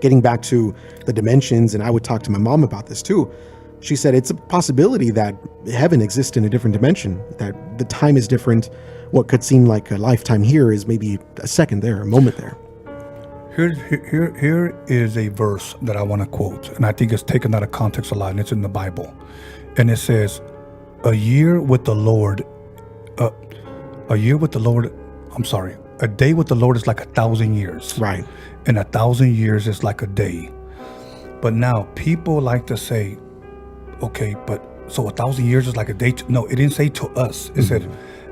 getting back to the dimensions, and I would talk to my mom about this too. She said it's a possibility that heaven exists in a different dimension, that the time is different. What could seem like a lifetime here is maybe a second there, a moment there. Here is a verse that I want to quote, and I think it's taken out of context a lot, and it's in the Bible. And it says, a day with the Lord is like 1,000 years. Right. And 1,000 years is like a day. But now people like to say, okay, but so 1,000 years is like a day. No, it didn't say to us. It said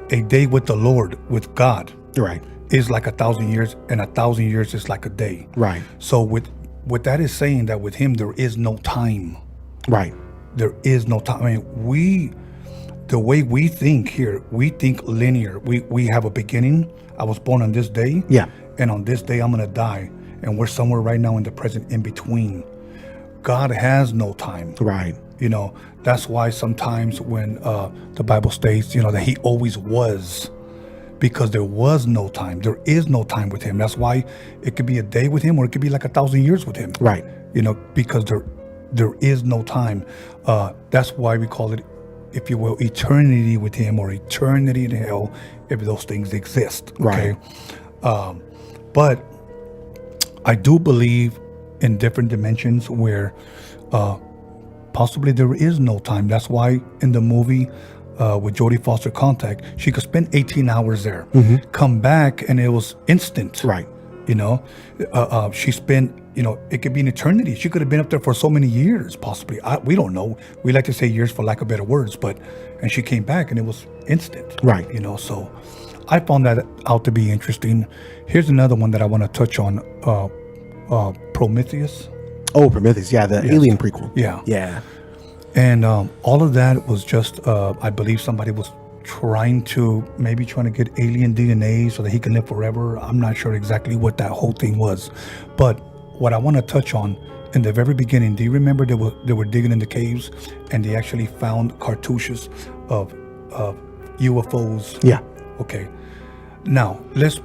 a day with the Lord, with God. Right. Is like 1,000 years, and 1,000 years is like a day. Right. So with that is saying that with him there is no time. Right. There is no time. I mean, the way we think here, we think linear. We have a beginning. I was born on this day. Yeah. And on this day I'm gonna die. And we're somewhere right now in the present in between. God has no time. Right. That's why sometimes when the Bible states, that he always was, because there was no time. There is no time with him. That's why it could be a day with him, or it could be like 1,000 years with him. Right. Because there is no time. That's why we call it, if you will, eternity with him or eternity in hell, if those things exist. Okay. Right. But I do believe in different dimensions where possibly there is no time. That's why in the movie with Jodie Foster Contact, she could spend 18 hours there, come back, and it was instant. Right. You know, she spent, you know, it could be an eternity. She could have been up there for so many years, possibly. We don't know. We like to say years for lack of better words, and she came back and it was instant. Right. You know, so I found that out to be interesting. Here's another one that I want to touch on, Prometheus. Oh, Prometheus. Yeah, the Alien prequel. Yeah. Yeah. And all of that was just, I believe somebody was trying to get alien DNA so that he can live forever. I'm not sure exactly what that whole thing was. But what I want to touch on, in the very beginning, do you remember they were digging in the caves and they actually found cartouches of UFOs? Yeah. Okay. Now, let's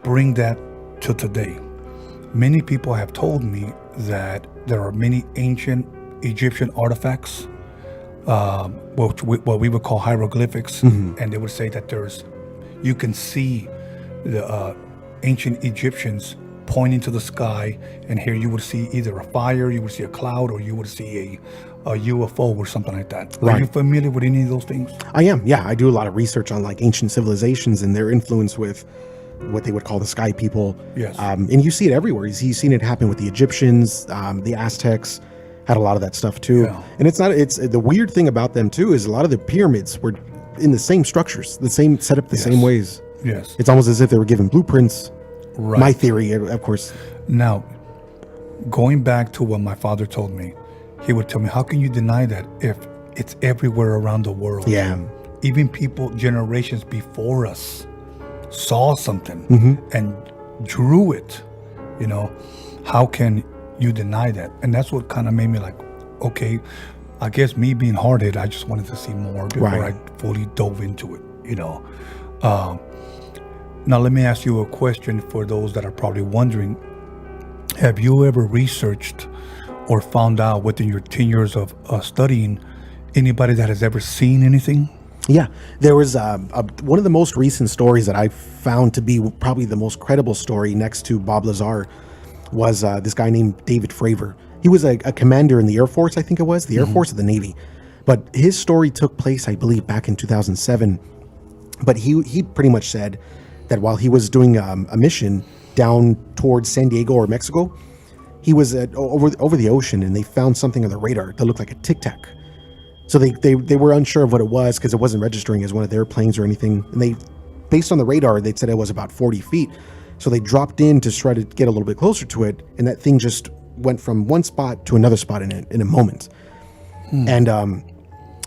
bring that to today. Many people have told me that there are many ancient Egyptian artifacts, what we would call hieroglyphics, and they would say that you can see the ancient Egyptians pointing to the sky, and here you would see either a fire, you would see a cloud, or you would see a UFO or something like that. Right. Are you familiar with any of those things? I am. Yeah, I do a lot of research on like ancient civilizations and their influence with what they would call the sky people. Yes. And you see it everywhere. You've seen it happen with the Egyptians, the Aztecs had a lot of that stuff too. Yeah. And it's the weird thing about them too is a lot of the pyramids were in the same structures, the same set up the same ways. Yes. It's almost as if they were given blueprints. Right. My theory, of course. Now, going back to what my father told me, he would tell me, how can you deny that if it's everywhere around the world? Yeah. Even people generations before us saw something and drew it. You know, how can you deny that? And that's what kind of made me like, okay, I guess me being hard-headed, I just wanted to see more before I fully dove into it, you know. Now, let me ask you a question for those that are probably wondering. Have you ever researched or found out within your 10 years of studying anybody that has ever seen anything? Yeah, there was one of the most recent stories that I found to be probably the most credible story next to Bob Lazar was this guy named David Fravor. He was a commander in the Air Force, I think it was, the Air Force or the Navy. But his story took place, I believe, back in 2007. But he pretty much said that while he was doing a mission down towards San Diego or Mexico, he was over the ocean and they found something on the radar that looked like a Tic Tac. So they were unsure of what it was because it wasn't registering as one of their planes or anything. And they, based on the radar, they said it was about 40 feet. So they dropped in to try to get a little bit closer to it, and that thing just went from one spot to another spot in a moment. And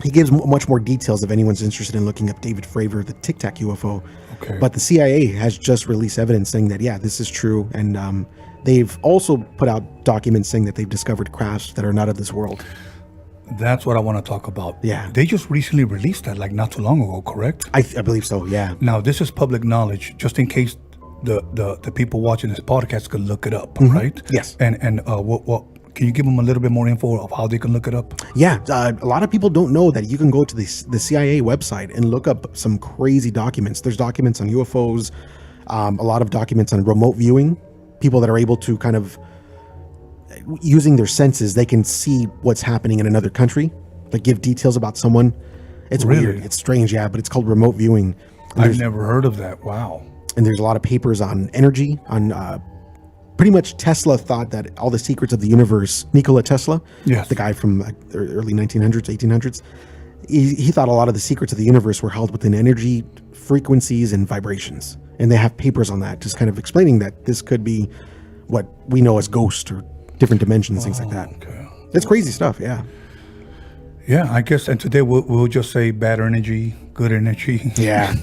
he gives much more details if anyone's interested in looking up David Fravor, the Tic Tac UFO. Okay. But the CIA has just released evidence saying that, yeah, this is true. And they've also put out documents saying that they've discovered crafts that are not of this world. That's what I want to talk about. Yeah. They just recently released that, like not too long ago, correct? I believe so, yeah. Now, this is public knowledge, just in case the people watching this podcast can look it up, right? Yes. And what can you give them a little bit more info of how they can look it up? Yeah, a lot of people don't know that you can go to the CIA website and look up some crazy documents. There's documents on UFOs, a lot of documents on remote viewing. People that are able to kind of, using their senses, they can see what's happening in another country, like give details about someone. It's Really? weird. It's strange, yeah, but it's called remote viewing. I've never heard of that. Wow. And there's a lot of papers on energy, on pretty much Tesla thought that all the secrets of the universe, Nikola Tesla, Yes. the guy from early 1900s, 1800s, he thought a lot of the secrets of the universe were held within energy, frequencies, and vibrations. And they have papers on that, just kind of explaining that this could be what we know as ghosts or different dimensions, things like that. Okay. It's crazy stuff, yeah. Yeah, I guess. And today we'll just say bad energy, good energy. Yeah.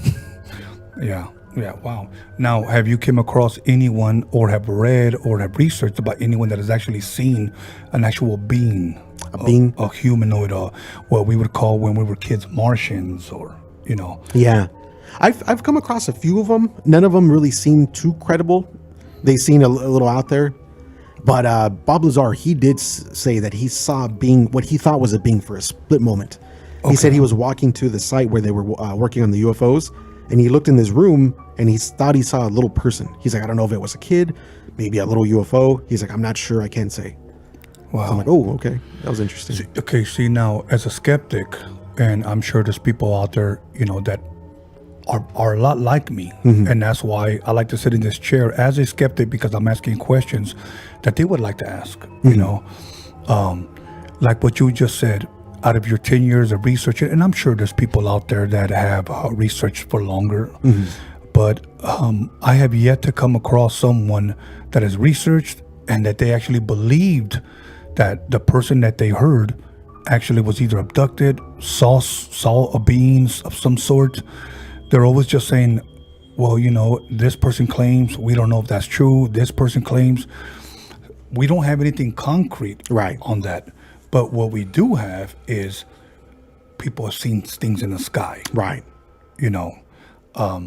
Yeah. Yeah. Wow. Now, have you come across anyone or have read or have researched about anyone that has actually seen an actual being? A being? A humanoid, or what we would call when we were kids Martians, or, you know. Yeah. I've come across a few of them. None of them really seem too credible. They seem a little out there. But Bob Lazar, he did say that he saw what he thought was a being for a split moment. He said he was walking to the site where they were working on the UFOs, and he looked in this room and he thought he saw a little person. He's like, I don't know if it was a kid, maybe a little UFO. He's like, I'm not sure, I can't say. Wow. So I'm like, oh, okay, that was interesting. See, now as a skeptic, and I'm sure there's people out there, that are a lot like me, and that's why I like to sit in this chair as a skeptic, because I'm asking questions that they would like to ask. Like what you just said. Out of your 10 years of research, and I'm sure there's people out there that have researched for longer, but I have yet to come across someone that has researched and that they actually believed that the person that they heard actually was either abducted, saw a being of some sort. They're always just saying, well, this person claims, we don't know if that's true. This person claims. We don't have anything concrete on that. But what we do have is people have seen things in the sky. Right. I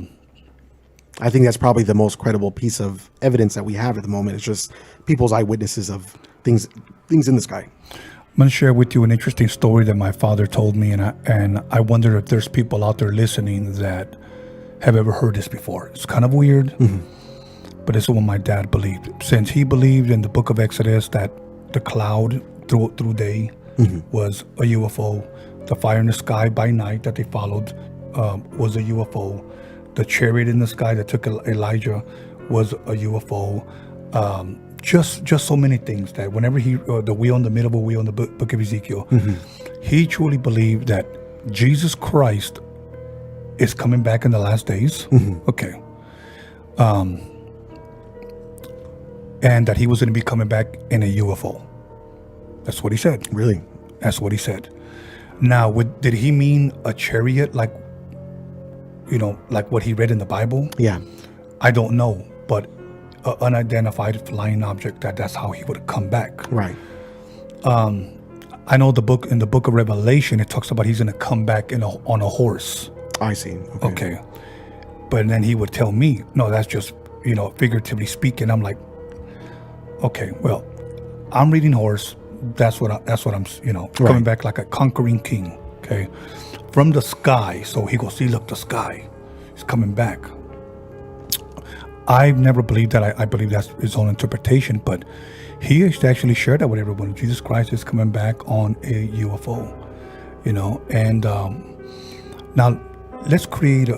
think that's probably the most credible piece of evidence that we have at the moment. It's just people's eyewitnesses of things in the sky. I'm going to share with you an interesting story that my father told me, and I wonder if there's people out there listening that have ever heard this before. It's kind of weird, but this is what my dad believed. Since he believed in the book of Exodus that the cloud through day was a UFO. The fire in the sky by night that they followed was a UFO. The chariot in the sky that took Elijah was a UFO. Just so many things that whenever the wheel in the middle of a wheel in the book of Ezekiel, he truly believed that Jesus Christ is coming back in the last days. Okay. And that he was going to be coming back in a UFO. That's what he said. Really? That's what he said. Now, did he mean a chariot like what he read in the Bible? Yeah. I don't know, but an unidentified flying object, that's how he would come back. Right. I know in the book of Revelation, it talks about he's going to come back on a horse. I see. Okay. But then he would tell me, no, that's just, figuratively speaking. I'm like, okay, well, I'm reading horse. That's what I'm coming back like a conquering king, okay, from the sky. So he goes, see, look, the sky, he's coming back. I've never believed that. I believe that's his own interpretation, but he actually shared that with everyone. Jesus Christ is coming back on a UFO, and now let's create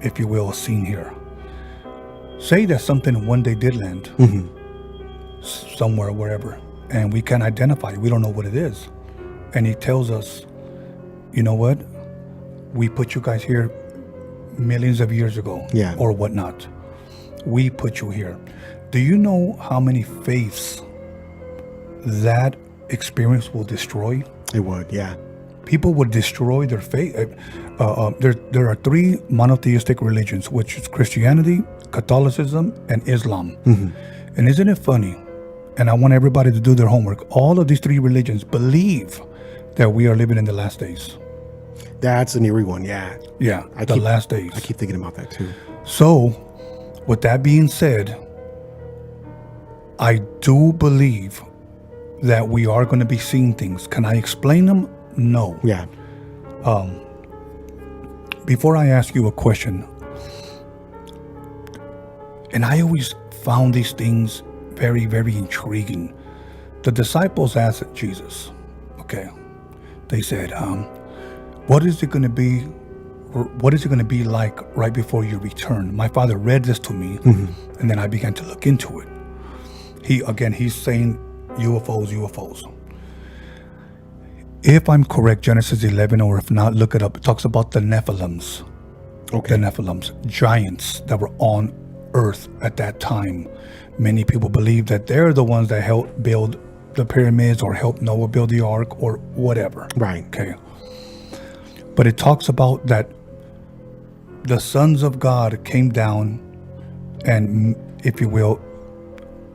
if you will, a scene here. Say that something one day did land somewhere, wherever, and we can't identify it. We don't know what it is. And he tells us, you know what? We put you guys here millions of years ago, or whatnot. We put you here. Do you know how many faiths that experience will destroy? It would, yeah. People would destroy their faith. There are three monotheistic religions, which is Christianity, Catholicism, and Islam. And isn't it funny? And I want everybody to do their homework. All of these three religions believe that we are living in the last days. That's an eerie one, yeah. Yeah, the last days. I keep thinking about that too. So, with that being said, I do believe that we are going to be seeing things. Can I explain them? No. Yeah. Before I ask you a question, and I always found these things very, very intriguing. The disciples asked Jesus, okay, they said, what is it going to be? What is it going to be like right before you return? My father read this to me, and then I began to look into it. He's saying UFOs. If I'm correct, Genesis 11, or if not, look it up. It talks about the Nephilims. Okay. The Nephilims, giants that were on Earth at that time. Many people believe that they're the ones that helped build the pyramids or helped Noah build the ark or whatever. Right. Okay. But it talks about that the sons of God came down, and if you will,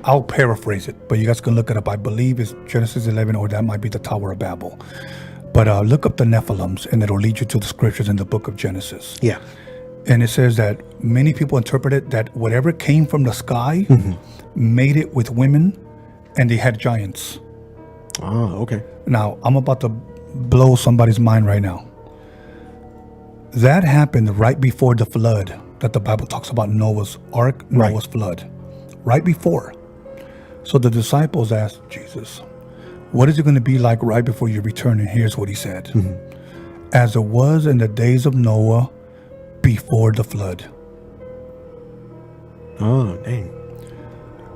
I'll paraphrase it, but you guys can look it up. I believe it's Genesis 11, or that might be the Tower of Babel. But look up the Nephilims, and it'll lead you to the scriptures in the book of Genesis. Yeah. And it says that many people interpret it that whatever came from the sky made it with women and they had giants. Oh, okay. Now, I'm about to blow somebody's mind right now. That happened right before the flood that the Bible talks about, Noah's ark, Noah's flood. Right before. So the disciples asked Jesus, what is it going to be like right before you return? And here's what he said. As it was in the days of Noah before the flood. Oh, dang.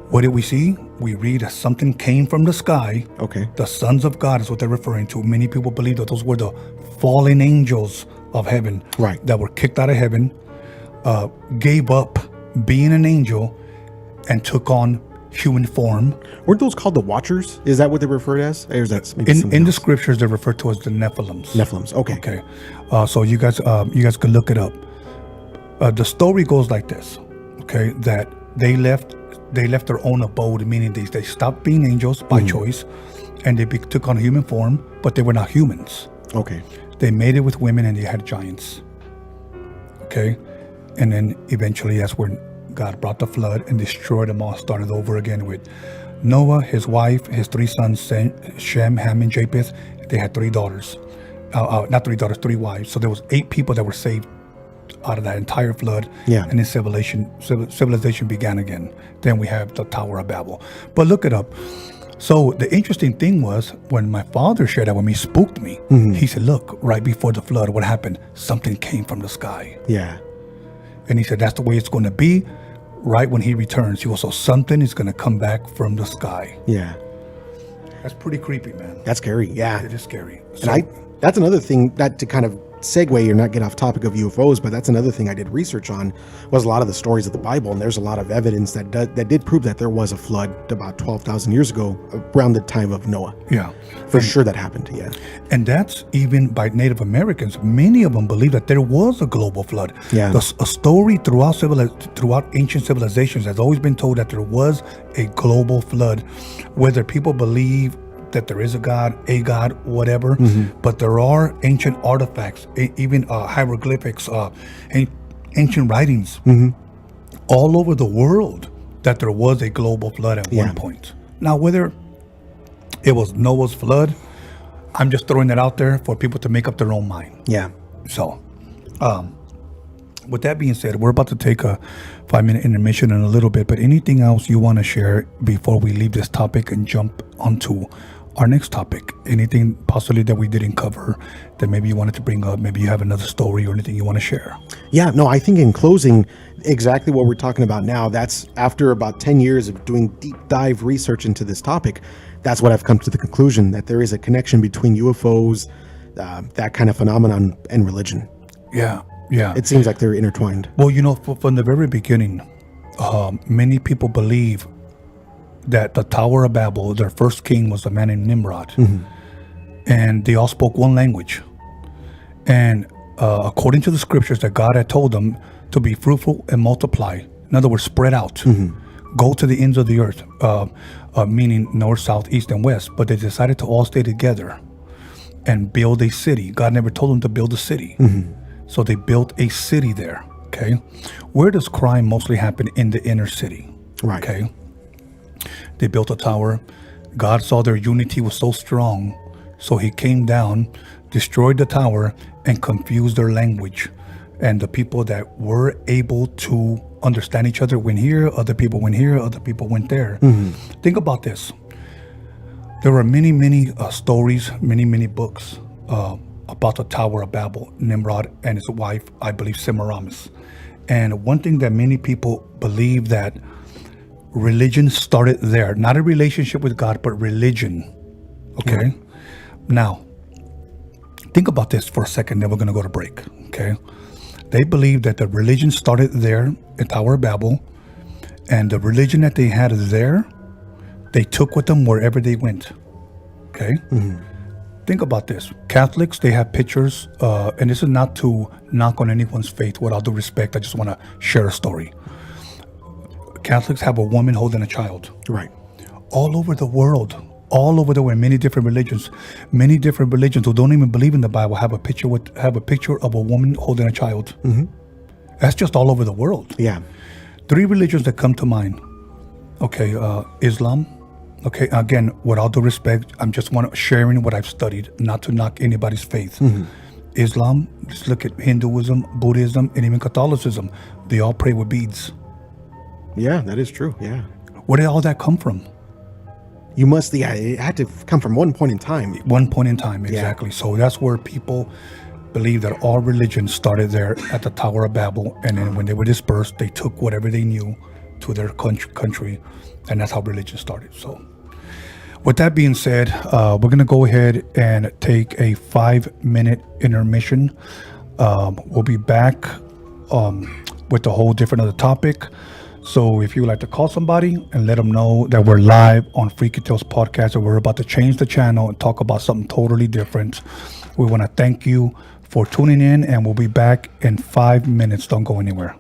What did we see? We read that something came from the sky. Okay. The sons of God is what they're referring to. Many people believe that those were the fallen angels of heaven. Right. That were kicked out of heaven, gave up being an angel, and took on human form. Weren't those called the Watchers? Is that what they're referred as? Or is that maybe in the scriptures, they're referred to as the Nephilims. Nephilims. Okay. Okay. So you guys can look it up. The story goes like this. Okay, that they left their own abode, meaning they stopped being angels by choice, and they took on human form, but they were not humans. Okay. They made it with women, and they had giants. Okay, and then eventually that's when God brought the flood and destroyed them all. Started over again with Noah, his wife, his 3 sons, Shem, Ham, and Japheth. They had 3 daughters. Not 3 daughters, 3 wives. So there was 8 people that were saved out of that entire flood. Yeah. And then civilization began again. Then we have the Tower of Babel. But look it up. So the interesting thing was when my father shared that with me, spooked me. He said, look, right before the flood, what happened? Something came from the sky. Yeah. And he said, that's the way it's going to be right when he returns. He goes, so something is going to come back from the sky. Yeah. That's pretty creepy, man. That's scary. Yeah. It is scary. And that's another thing that to kind of segue or not get off topic of UFOs, but that's another thing I did research on was a lot of the stories of the Bible, and there's a lot of evidence that did prove that there was a flood about 12,000 years ago around the time of Noah. Yeah. For sure that happened, yeah. And that's even by Native Americans. Many of them believe that there was a global flood. Yeah. A story throughout ancient civilizations has always been told that there was a global flood, whether people believe that there is a God, whatever, but there are ancient artifacts, even hieroglyphics, ancient writings all over the world that there was a global flood at one point. Now, whether it was Noah's flood, I'm just throwing it out there for people to make up their own mind. Yeah. So, with that being said, we're about to take a 5-minute intermission in a little bit, but anything else you want to share before we leave this topic and jump onto our next topic? Anything possibly that we didn't cover that maybe you wanted to bring up? Maybe you have another story or anything you want to share? Yeah, no, I think in closing, exactly what we're talking about now, that's after about 10 years of doing deep dive research into this topic, that's what I've come to the conclusion that there is a connection between UFOs, that kind of phenomenon, and religion. Yeah, yeah. It seems like they're intertwined. Well, from the very beginning, many people believe that the Tower of Babel, their first king was a man named Nimrod. And they all spoke one language. And according to the scriptures, that God had told them to be fruitful and multiply. In other words, spread out. Go to the ends of the earth, meaning north, south, east, and west. But they decided to all stay together and build a city. God never told them to build a city. So they built a city there. Okay. Where does crime mostly happen? In the inner city. Right. Okay. They built a tower. God saw their unity was so strong, so he came down, destroyed the tower, and confused their language. And the people that were able to understand each other went here, other people went here, other people went there. Think about this. There were many, many stories, many books about the Tower of Babel, Nimrod and his wife, I believe Semiramis. And one thing that many people believe that religion started there, not a relationship with God, but religion. Okay. Now, think about this for a second, then we're going to go to break. Okay. They believe that the religion started there at Tower of Babel, and the religion that they had there, they took with them wherever they went. Okay. Think about this. Catholics, they have pictures, and this is not to knock on anyone's faith. With all due respect, I just want to share a story. Catholics have a woman holding a child. Right. All over the world, many different religions who don't even believe in the Bible have a picture of a woman holding a child. That's just all over the world. Yeah. 3 religions that come to mind. Okay, Islam, Okay, again, with all due respect, I'm just sharing what I've studied, not to knock anybody's faith. Islam, just look at Hinduism, Buddhism, and even Catholicism. They all pray with beads. Yeah, that is true. Yeah. Where did all that come from? You must, yeah, it had to come from one point in time. One point in time, exactly. So that's where people believe that all religions started there at the Tower of Babel, and then when they were dispersed, they took whatever they knew to their country, and that's how religion started. So with that being said, we're going to go ahead and take a 5-minute intermission. We'll be back with a whole different other topic. So if you would like to call somebody and let them know that we're live on Freaky Tales Podcast, and we're about to change the channel and talk about something totally different, we want to thank you for tuning in, and we'll be back in 5 minutes. Don't go anywhere.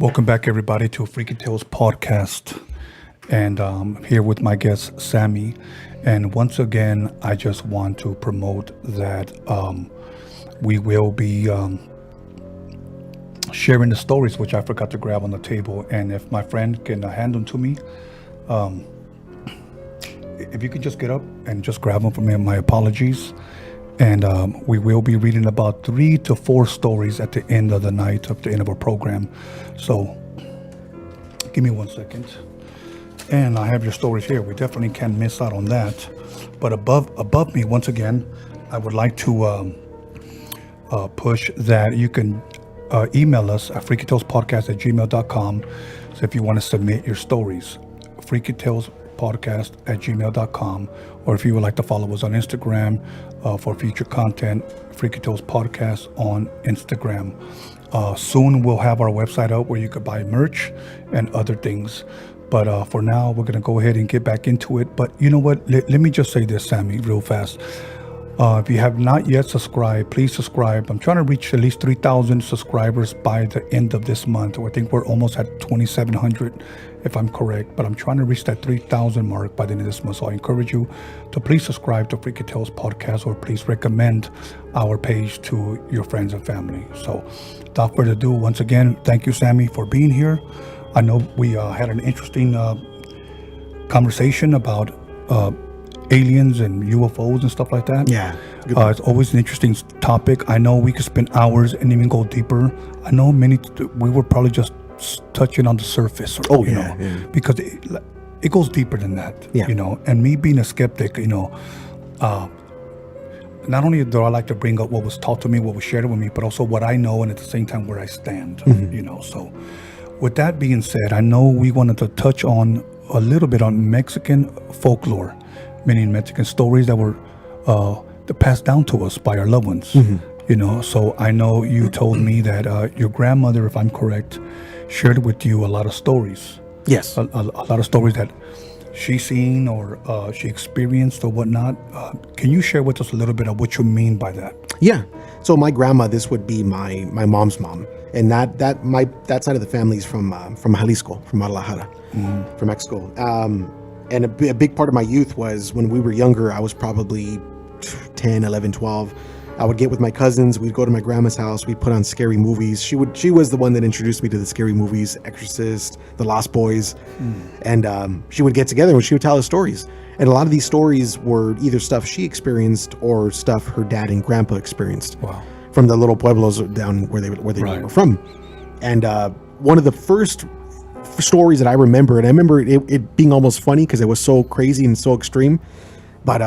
Welcome back, everybody, to a Freaky Tales podcast. And here with my guest, Sammy. And once again, I just want to promote that we will be sharing the stories, which I forgot to grab on the table. And if my friend can hand them to me, if you could just get up and just grab them for me, my apologies. And we will be reading about 3 to 4 stories at the end of the night, at the end of our program. So give me 1 second. And I have your stories here. We definitely can't miss out on that. But above me, once again, I would like to push that you can email us at freakytalespodcast@gmail.com. So if you want to submit your stories, freakytalespodcast@gmail.com. Or if you would like to follow us on Instagram for future content, Freaky Tales Podcast on Instagram. Soon we'll have our website up where you could buy merch and other things. But for now, we're going to go ahead and get back into it. But you know what? Let me just say this, Sammy, real fast. If you have not yet subscribed, please subscribe. I'm trying to reach at least 3,000 subscribers by the end of this month. I think we're almost at 2,700, if I'm correct. But I'm trying to reach that 3,000 mark by the end of this month. So I encourage you to please subscribe to Freaky Tales Podcast, or please recommend our page to your friends and family. So without further ado, once again, thank you, Sammy, for being here. I know we had an interesting conversation about aliens and UFOs and stuff like that. Yeah. It's always an interesting topic. I know we could spend hours and even go deeper. I know we were probably just touching on the surface. Or, Yeah. Because it goes deeper than that. Yeah. And me being a skeptic, not only do I like to bring up what was taught to me, what was shared with me, but also what I know, and at the same time where I stand. So with that being said, I know we wanted to touch on a little bit on Mexican folklore, meaning Mexican stories that were passed down to us by our loved ones. So I know you told me that your grandmother, if I'm correct, shared with you a lot of stories. Yes. A lot of stories that she seen or she experienced or whatnot. Can you share with us a little bit of what you mean by that? Yeah. So my grandma, this would be my mom's mom, and that side of the family is from Jalisco, from Guadalajara, from Mexico. And a big part of my youth was when we were younger. I was probably 10, 11, 12. I would get with my cousins. We'd go to my grandma's house. We'd put on scary movies. She was the one that introduced me to the scary movies, Exorcist, The Lost Boys. And she would get together and she would tell us stories. And a lot of these stories were either stuff she experienced or stuff her dad and grandpa experienced. Wow. From the little pueblos down where they Right. were from. And one of the first stories that I remember, and I remember it being almost funny because it was so crazy and so extreme. But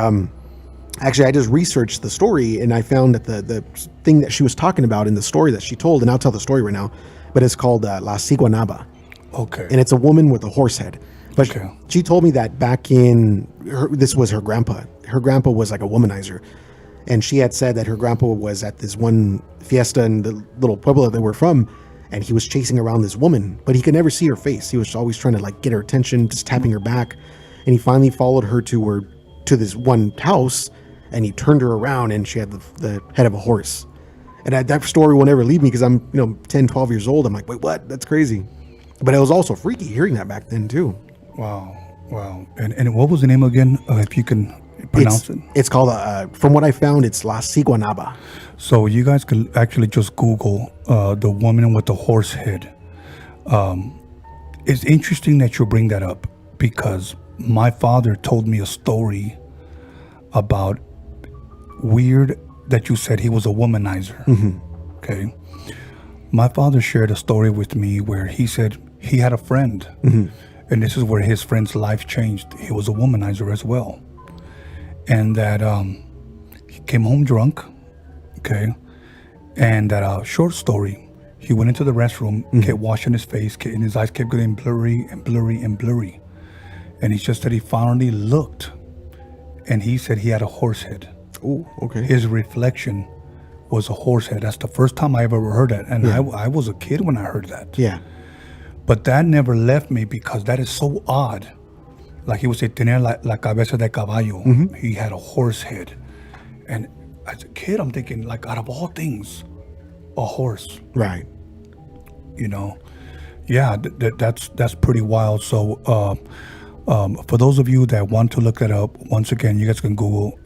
actually, I just researched the story and I found that the thing that she was talking about in the story that she told, and I'll tell the story right now, but it's called La Ciguanaba. Okay. And it's a woman with a horse head. But she told me that back this was her grandpa. Her grandpa was like a womanizer. And she had said that her grandpa was at this one fiesta in the little pueblo that we're from, and he was chasing around this woman, but he could never see her face. He was always trying to get her attention, just tapping her back. And he finally followed her to this one house, and he turned her around, and she had the head of a horse. And that story will never leave me because I'm 10, 12 years old. I'm like, wait, what? That's crazy. But it was also freaky hearing that back then too. Wow. And what was the name again? If you can pronounce it. It's called, from what I found, it's La Ciguanaba. So you guys can actually just Google the woman with the horse head. It's interesting that you bring that up because my father told me a story about weird that you said he was a womanizer. Okay. My father shared a story with me where he said he had a friend, and this is where his friend's life changed. He was a womanizer as well. And that he came home drunk, okay? And that short story, he went into the restroom, kept washing his face, and his eyes kept getting blurry and blurry and blurry. And he just said he finally looked, and he said he had a horse head. Oh, okay. His reflection was a horse head. That's the first time I ever heard that. And I was a kid when I heard that. Yeah. But that never left me because that is so odd. Like he would say, tenía la cabeza de caballo. He had a horse head. And as a kid, I'm thinking, like, out of all things, a horse. Right. You Yeah, that's pretty wild. So, for those of you that want to look that up, once again, you guys can Google,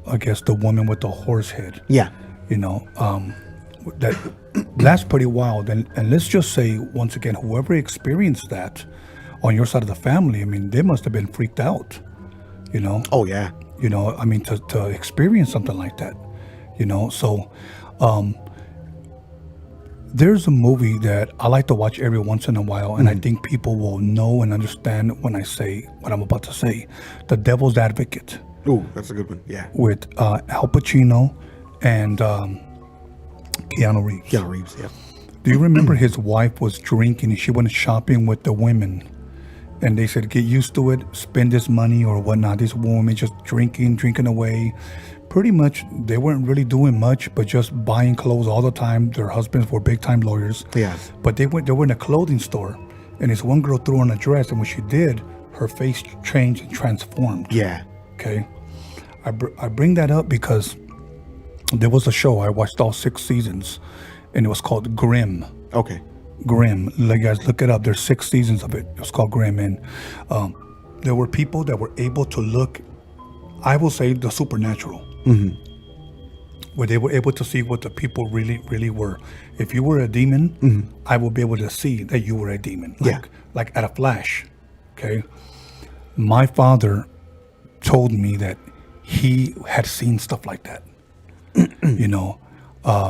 I guess the woman with the horse head. Yeah. That's pretty wild. And let's just say, once again, whoever experienced that on your side of the family, I mean, they must have been freaked out, Oh, yeah. I mean, to experience something like that, So, there's a movie that I like to watch every once in a while, and I think people will know and understand when I say what I'm about to say. The Devil's Advocate. Ooh, that's a good one. Yeah. With Al Pacino and Keanu Reeves. Keanu Reeves, yeah. Do you remember his wife was drinking and she went shopping with the women? And they said, get used to it, spend this money or whatnot. This woman just drinking away. Pretty much, they weren't really doing much, but just buying clothes all the time. Their husbands were big-time lawyers. Yeah. But they were in a clothing store, and this one girl threw on a dress, and when she did, her face changed and transformed. Yeah. Okay. I bring that up because there was a show, I watched all 6 seasons, and it was called Grimm. Okay. Grimm. You guys look it up. There's 6 seasons of it. It was called Grimm. And there were people that were able to look, I will say, the supernatural. Where they were able to see what the people really, really were. If you were a demon, I will be able to see that you were a demon. Like at a flash. Okay. My father told me that he had seen stuff like that.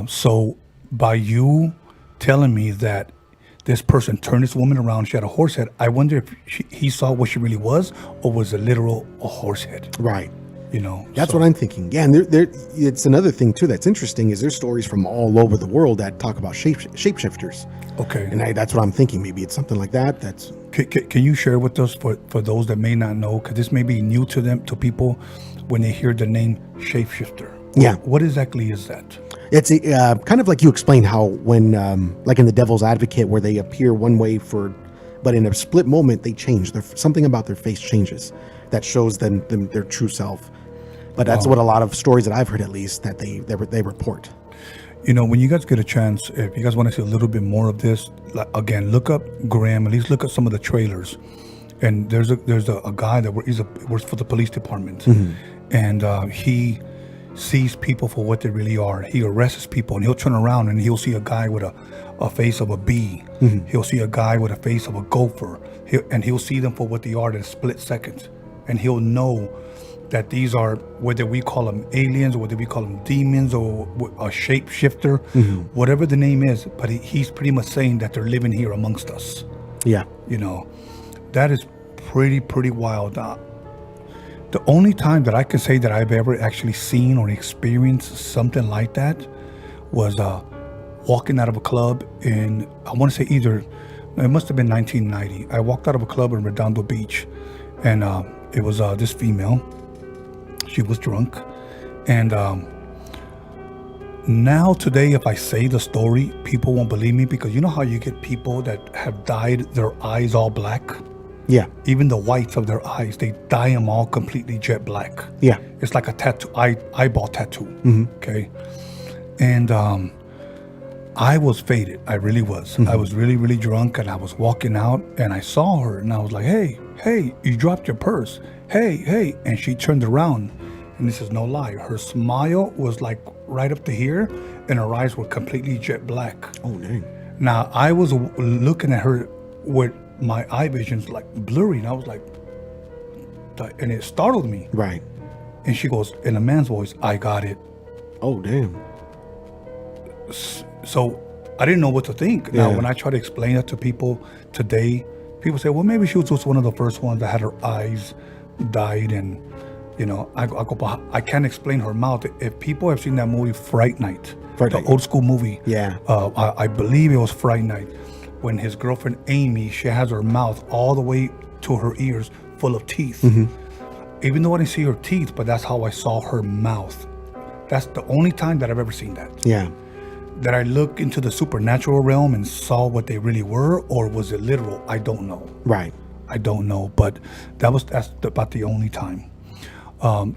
So by you telling me that this person turned this woman around, she had a horse head, I wonder if he saw what she really was, or was it literal a horse head? Right. That's what I'm thinking. Yeah, and it's another thing too that's interesting is there's stories from all over the world that talk about shapeshifters. Okay. And that's what I'm thinking. Maybe it's something like that. Can you share with us for those that may not know, because this may be new to people when they hear the name shapeshifter? Yeah. What exactly is that? It's kind of like you explained how when, like in the Devil's Advocate, where they appear one way but in a split moment they change. Something about their face changes that shows them their true self. But that's what a lot of stories that I've heard, at least, that they report. When you guys get a chance, if you guys want to see a little bit more of this, again, look up Graham. At least look at some of the trailers. And there's a guy that works for the police department, and he sees people for what they really are. He arrests people, and he'll turn around and he'll see a guy with a face of a bee. He'll see a guy with a face of a gopher, and he'll see them for what they are in a split second, and he'll know that these are, whether we call them aliens or whether we call them demons or a shapeshifter, whatever the name is, but he's pretty much saying that they're living here amongst us. Yeah. That is pretty wild. The only time that I can say that I've ever actually seen or experienced something like that was walking out of a club in, I want to say it must have been 1990. I walked out of a club in Redondo Beach, and it was this female. She was drunk, and now today, if I say the story, people won't believe me, because you know how you get people that have dyed their eyes all black? Yeah. Even the whites of their eyes, they dye them all completely jet black. Yeah. It's like a tattoo, eyeball tattoo. Okay. And I was faded. I really was. I was really, really drunk, and I was walking out, and I saw her, and I was like, hey, you dropped your purse. Hey. And she turned around, and this is no lie. Her smile was like right up to here, and her eyes were completely jet black. Oh, dang. Now, I was looking at her with my eye vision's like blurry, and I was like, and it startled me. Right. And she goes, in a man's voice, I got it. Oh, damn. So I didn't know what to think. Now, when I try to explain that to people today, people say, well, maybe she was just one of the first ones that had her eyes dyed, and I can't explain her mouth. If people have seen that movie Fright Night, the old school movie, I believe it was Fright Night, when his girlfriend Amy, she has her mouth all the way to her ears full of teeth. Even though I didn't see her teeth, but that's how I saw her mouth. That's the only time that I've ever seen that. Yeah. That I look into the supernatural realm and saw what they really were, or was it literal? I don't know. Right. I don't know, but that's about the only time.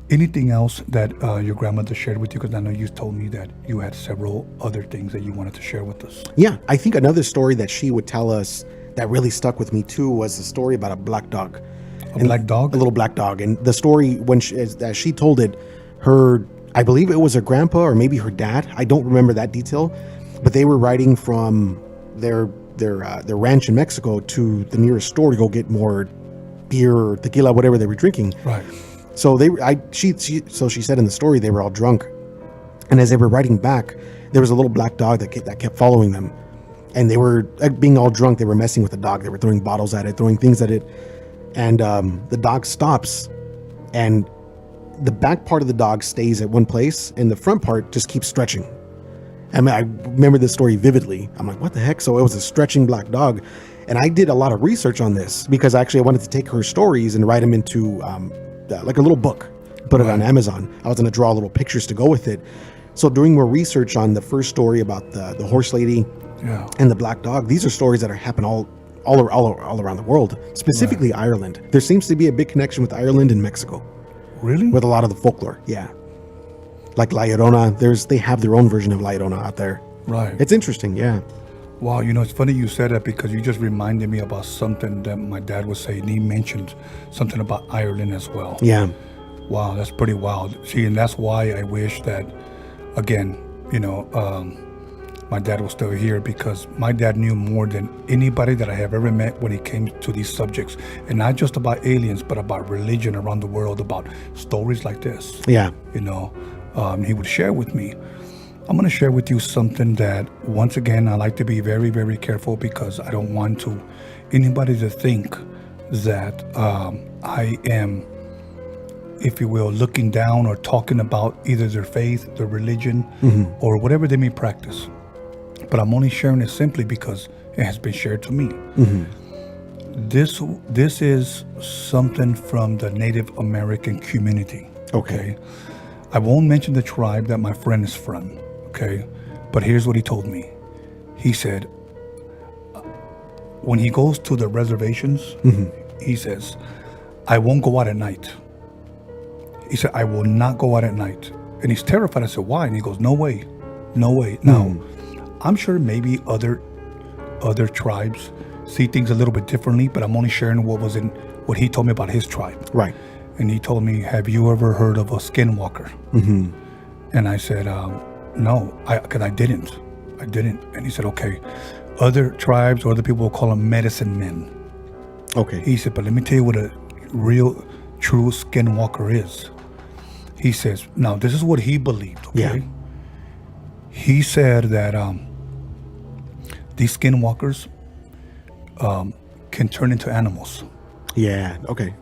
Anything else that your grandmother shared with you? Because I know you told me that you had several other things that you wanted to share with us. Yeah, I think another story that she would tell us that really stuck with me too was the story about a black dog. Black dog? A little black dog. And the story, as she told it, I believe it was her grandpa or maybe her dad. I don't remember that detail, but they were riding from their ranch in Mexico to the nearest store to go get more beer or tequila, whatever they were drinking. Right. So she said in the story they were all drunk, and as they were riding back, there was a little black dog that kept following them, and they were being all drunk. They were messing with the dog. They were throwing bottles at it, throwing things at it, and the dog stops, and the back part of the dog stays at one place, and the front part just keeps stretching. I mean, I remember this story vividly. I'm like, what the heck? So it was a stretching black dog. And I did a lot of research on this because actually I wanted to take her stories and write them into like a little book, put it on Amazon. I was going to draw little pictures to go with it. So doing more research on the first story about the horse lady and the black dog, these are stories that are happening all around the world, specifically Ireland. There seems to be a big connection with Ireland and Mexico. Really? With a lot of the folklore, yeah. Like La Llorona, they have their own version of La Llorona out there. Right. It's interesting, yeah. Wow, it's funny you said that because you just reminded me about something that my dad was saying. He mentioned something about Ireland as well. Yeah. Wow, that's pretty wild. See, and that's why I wish that, again, my dad was still here, because my dad knew more than anybody that I have ever met when it came to these subjects. And not just about aliens, but about religion around the world, about stories like this. Yeah. He would share with me. I'm going to share with you something that, once again, I like to be very, very careful, because I don't want anybody to think that I am, if you will, looking down or talking about either their faith, their religion, or whatever they may practice. But I'm only sharing it simply because it has been shared to me. This is something from the Native American community. Okay. I won't mention the tribe that my friend is from. Okay. But here's what he told me. He said, when he goes to the reservations, he says, I won't go out at night. He said, I will not go out at night. And he's terrified. I said, why? And he goes, no way. No way. Now, I'm sure maybe other tribes see things a little bit differently, but I'm only sharing what he told me about his tribe. Right. And he told me, have you ever heard of a skinwalker? And I said, no, because I didn't. And he said, okay, other tribes or other people will call them medicine men. Okay. He said, but let me tell you what a real, true skinwalker is. He says, now this is what he believed, okay? Yeah. He said that these skinwalkers can turn into animals. Yeah, okay.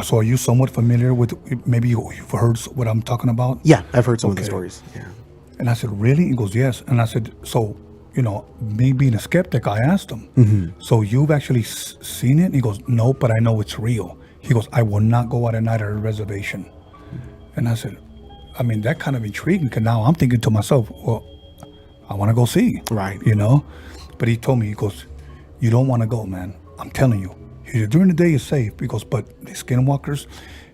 So are you somewhat familiar with, maybe you've heard what I'm talking about? Yeah, I've heard some of the stories. Yeah. And I said, really? He goes, yes. And I said, so, me being a skeptic, I asked him, so you've actually seen it? And he goes, no, but I know it's real. He goes, I will not go out at night at a reservation. And I said, I mean, that kind of intrigued me, because now I'm thinking to myself, well, I want to go see. Right. But he told me, he goes, you don't want to go, man. I'm telling you. He said, during the day it's safe. Because, but the skinwalkers,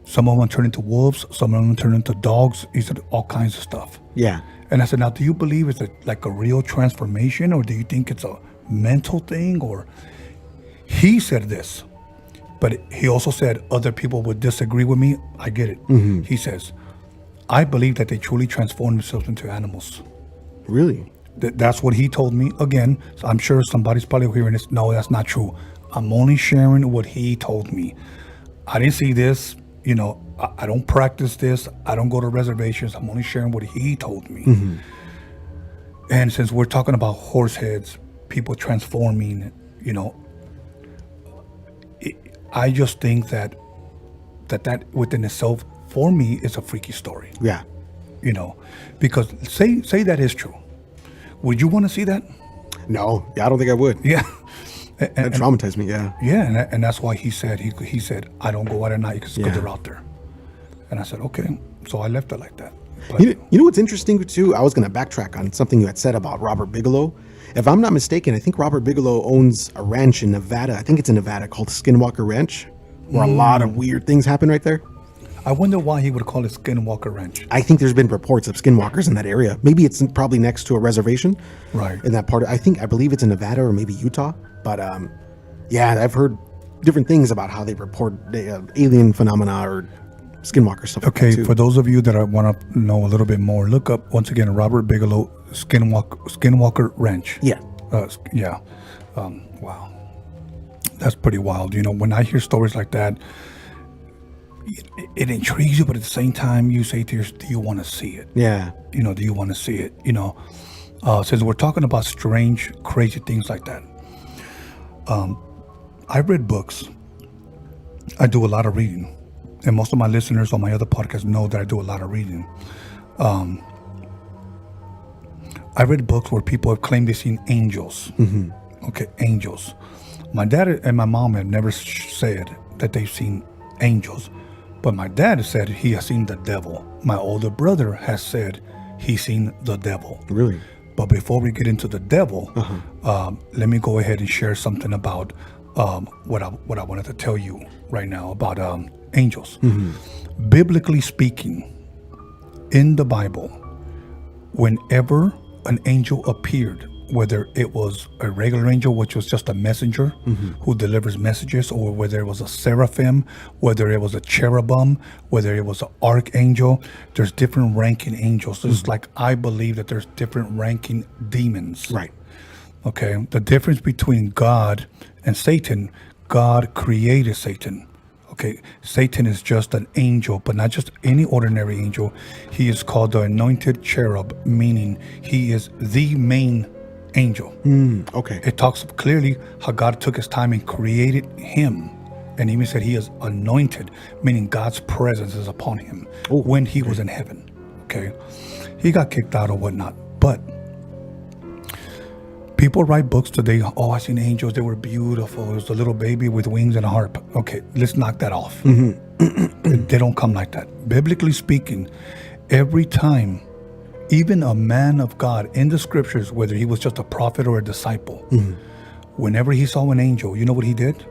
some of them turn into wolves, some of them turn into dogs. He said, all kinds of stuff. Yeah. And I said, now, do you believe it's like a real transformation, or do you think it's a mental thing? Or he said this, but he also said other people would disagree with me. I get it. He says, I believe that they truly transform themselves into animals. Really? That's what he told me. Again, so I'm sure somebody's probably hearing this. No, that's not true. I'm only sharing what he told me. I didn't see this. I don't practice this. I don't go to reservations. I'm only sharing what he told me. And since we're talking about horse heads, people transforming, I just think that within itself, for me, is a freaky story. Yeah. Because say that is true. Would you want to see that? No. Yeah, I don't think I would. Yeah. That traumatized me, yeah. Yeah, and that's why he said, I don't go out at night because they're out there. And I said, okay. So I left it like that. But, you know what's interesting, too? I was going to backtrack on something you had said about Robert Bigelow. If I'm not mistaken, I think Robert Bigelow owns a ranch in Nevada. I think it's in Nevada called Skinwalker Ranch, where a lot of weird things happen right there. I wonder why he would call it Skinwalker Ranch. I think there's been reports of skinwalkers in that area. Maybe it's probably next to a reservation. Right. In that part, I believe it's in Nevada or maybe Utah. But Yeah, I've heard different things about how they report alien phenomena or skinwalker stuff. Okay, like that too. for those of you that want to know a little bit more, look up once again Robert Bigelow Skinwalker Ranch. Yeah. Yeah. Wow, that's pretty wild. You know, when I hear stories like that, it intrigues you, but at the same time, you say to yourself, "Do you want to see it?" Yeah. You know, do you want to see it? You know, since we're talking about strange, crazy things like that, I read books. I do a lot of reading. And most of my listeners on my other podcasts know that I do a lot of reading. I read books where people have claimed they've seen angels. Okay, angels. My dad and my mom have never said that they've seen angels. But my dad has said he has seen the devil. My older brother has said he's seen the devil. Really? But before we get into the devil, let me go ahead and share something about what I wanted to tell you right now about angels. Biblically speaking, in the Bible, whenever an angel appeared, whether it was a regular angel, which was just a messenger who delivers messages, or whether it was a seraphim, whether it was a cherubim, whether it was an archangel, there's different ranking angels. Just like I believe that there's different ranking demons. Right. Okay. The difference between God and Satan, God created Satan. Okay, Satan is just an angel, but not just any ordinary angel. He is called the anointed cherub, meaning he is the main angel. Okay. It talks clearly how God took his time and created him. And even said he is anointed, meaning God's presence is upon him when he was in heaven. Okay. He got kicked out or whatnot. But people write books today. Oh, I seen angels. They were beautiful. It was a little baby with wings and a harp. Okay, let's knock that off. They don't come like that. Biblically speaking, every time, even a man of God in the scriptures, whether he was just a prophet or a disciple, whenever he saw an angel, you know what he did?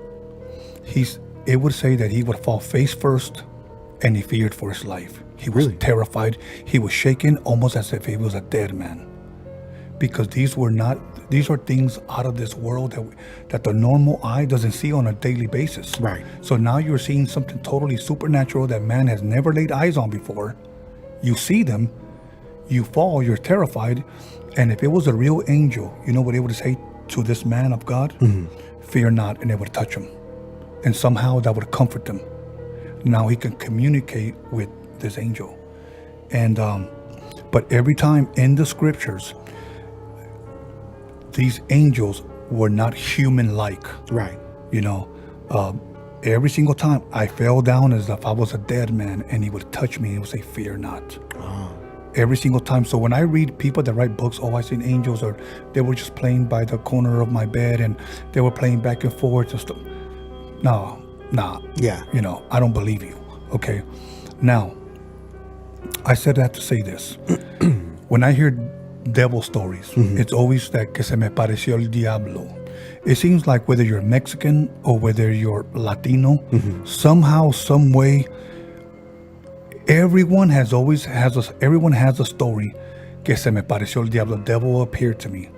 It would say that he would fall face first and he feared for his life. He was terrified. He was shaken almost as if he was a dead man. Because these are things out of this world that the normal eye doesn't see on a daily basis. Right. So now you're seeing something totally supernatural that man has never laid eyes on before. You see them, you fall, you're terrified. And if it was a real angel, you know what it would say to this man of God? Fear not, and it would touch him. And somehow that would comfort them. Now he can communicate with this angel. And but every time in the scriptures, these angels were not human-like. Right. You know, every single time I fell down as if I was a dead man, and he would touch me and he would say, fear not. Every single time. So when I read people that write books, oh, I seen angels, or they were just playing by the corner of my bed and they were playing back and forth and stuff. No. Yeah. You know, I don't believe you. Okay. Now, I said that to say this. When I hear devil stories, it's always that que se me pareció el diablo. It seems like whether you're Mexican or whether you're Latino, somehow, some way, everyone has a story que se me pareció el diablo. The devil appeared to me.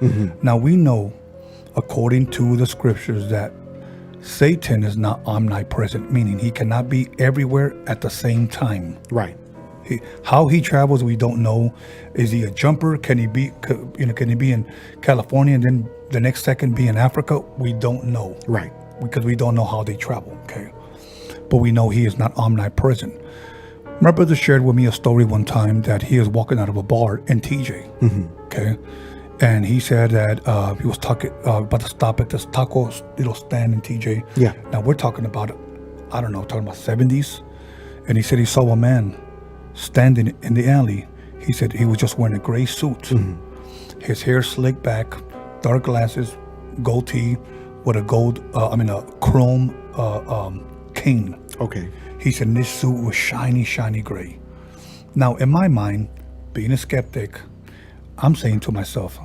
Now we know, according to the scriptures, that Satan is not omnipresent, meaning he cannot be everywhere at the same time. Right. How he travels, we don't know. Is he a jumper? Can he be in California and then the next second be in Africa? We don't know. Right. Because we don't know how they travel. Okay. But we know he is not omnipresent. My brother shared with me a story one time that he was walking out of a bar in TJ. Okay. And he said that he was talking about to stop at this taco stand in TJ. Yeah. Now we're talking about, I don't know, talking about 70s. And he said he saw a man standing in the alley. He said he was just wearing a gray suit. His hair slicked back, dark glasses, goatee with a chrome cane. Okay. He said this suit was shiny gray. Now, in my mind, being a skeptic, I'm saying to myself,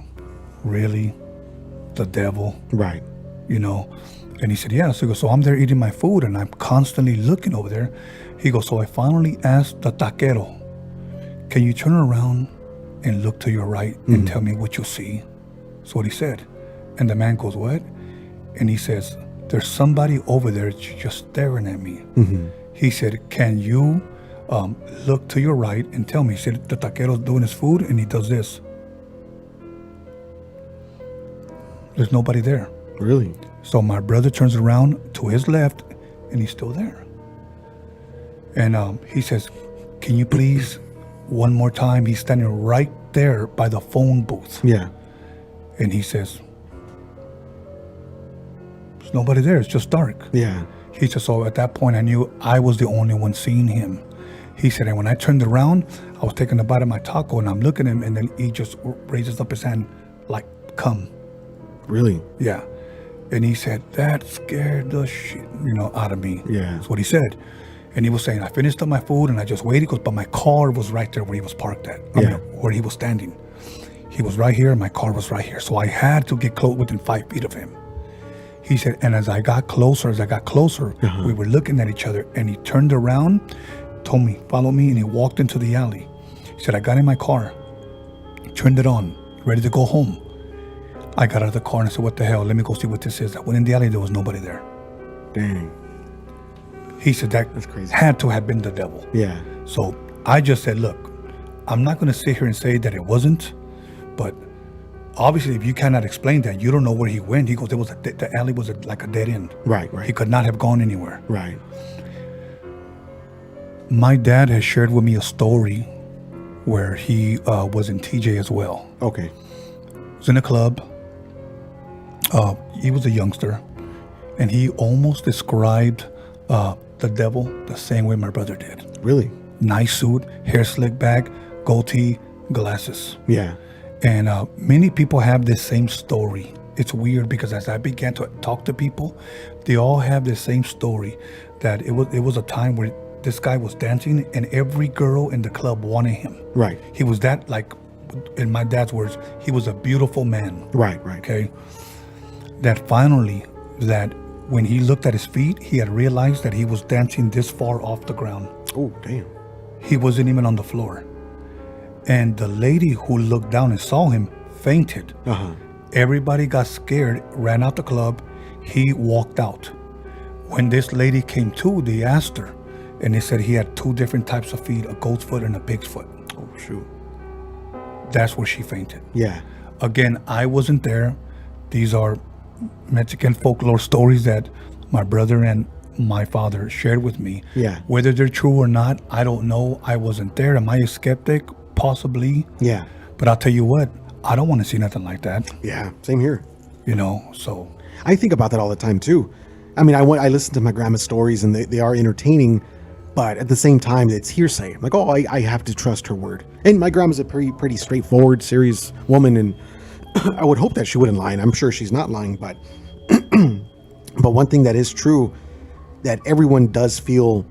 really? The devil? Right. You know? And he said, yeah. So he goes, so I'm there eating my food and I'm constantly looking over there. He goes, so I finally asked the taquero, can you turn around and look to your right and tell me what you see? That's what he said. And the man goes, what? And he says, there's somebody over there just staring at me. He said, can you look to your right and tell me? He said, the taquero's doing his food and he does this. There's nobody there. Really? So my brother turns around to his left and he's still there. And he says, can you please, one more time? He's standing right there by the phone booth. Yeah. And he says, there's nobody there. It's just dark. Yeah. He said, so at that point, I knew I was the only one seeing him. He said, and when I turned around, I was taking a bite of my taco and I'm looking at him and then he just raises up his hand like, come. Really? Yeah. And he said, that scared the shit, out of me. Yeah. That's what he said. And he was saying, I finished up my food and I just waited. He goes, but my car was right there where he was parked at. I mean, where he was standing. He was right here. My car was right here. So I had to get close within 5 feet of him. He said, and as I got closer, we were looking at each other and he turned around, told me, follow me. And he walked into the alley. He said, I got in my car, turned it on, ready to go home. I got out of the car and I said, what the hell? Let me go see what this is. I went in the alley. There was nobody there. Dang. He said that's crazy. Had to have been the devil. Yeah. So I just said, look, I'm not going to sit here and say that it wasn't, but obviously if you cannot explain that, you don't know where he went. He goes, the alley was like a dead end. Right. He could not have gone anywhere. Right. My dad has shared with me a story where he was in TJ as well. Okay. He was in a club. He was a youngster, and he almost described the devil the same way my brother did. Really? Nice suit, hair slicked back, goatee, glasses. Yeah. And many people have this same story. It's weird because as I began to talk to people, they all have the same story, that it was a time where this guy was dancing and every girl in the club wanted him. Right. He was that, like, in my dad's words, he was a beautiful man. Right. Okay. That finally, that when he looked at his feet, he had realized that he was dancing this far off the ground. Oh, damn. He wasn't even on the floor. And the lady who looked down and saw him fainted. Everybody got scared, ran out the club. He walked out. When this lady came to, they asked her, and they said he had 2 different types of feet, a goat's foot and a pig's foot. Oh, shoot. That's where she fainted. Yeah. Again, I wasn't there. These are Mexican folklore stories that my brother and my father shared with me. Yeah. Whether they're true or not, I don't know. I wasn't there. Am I a skeptic? Possibly. Yeah. But I'll tell you what, I don't want to see nothing like that. Yeah. Same here. So. I think about that all the time too. I mean, I listen to my grandma's stories and they are entertaining, but at the same time, it's hearsay. I'm like, oh, I have to trust her word. And my grandma's a pretty straightforward, serious woman, and I would hope that she wouldn't lie, and I'm sure she's not lying, but but one thing that is true, that everyone does feel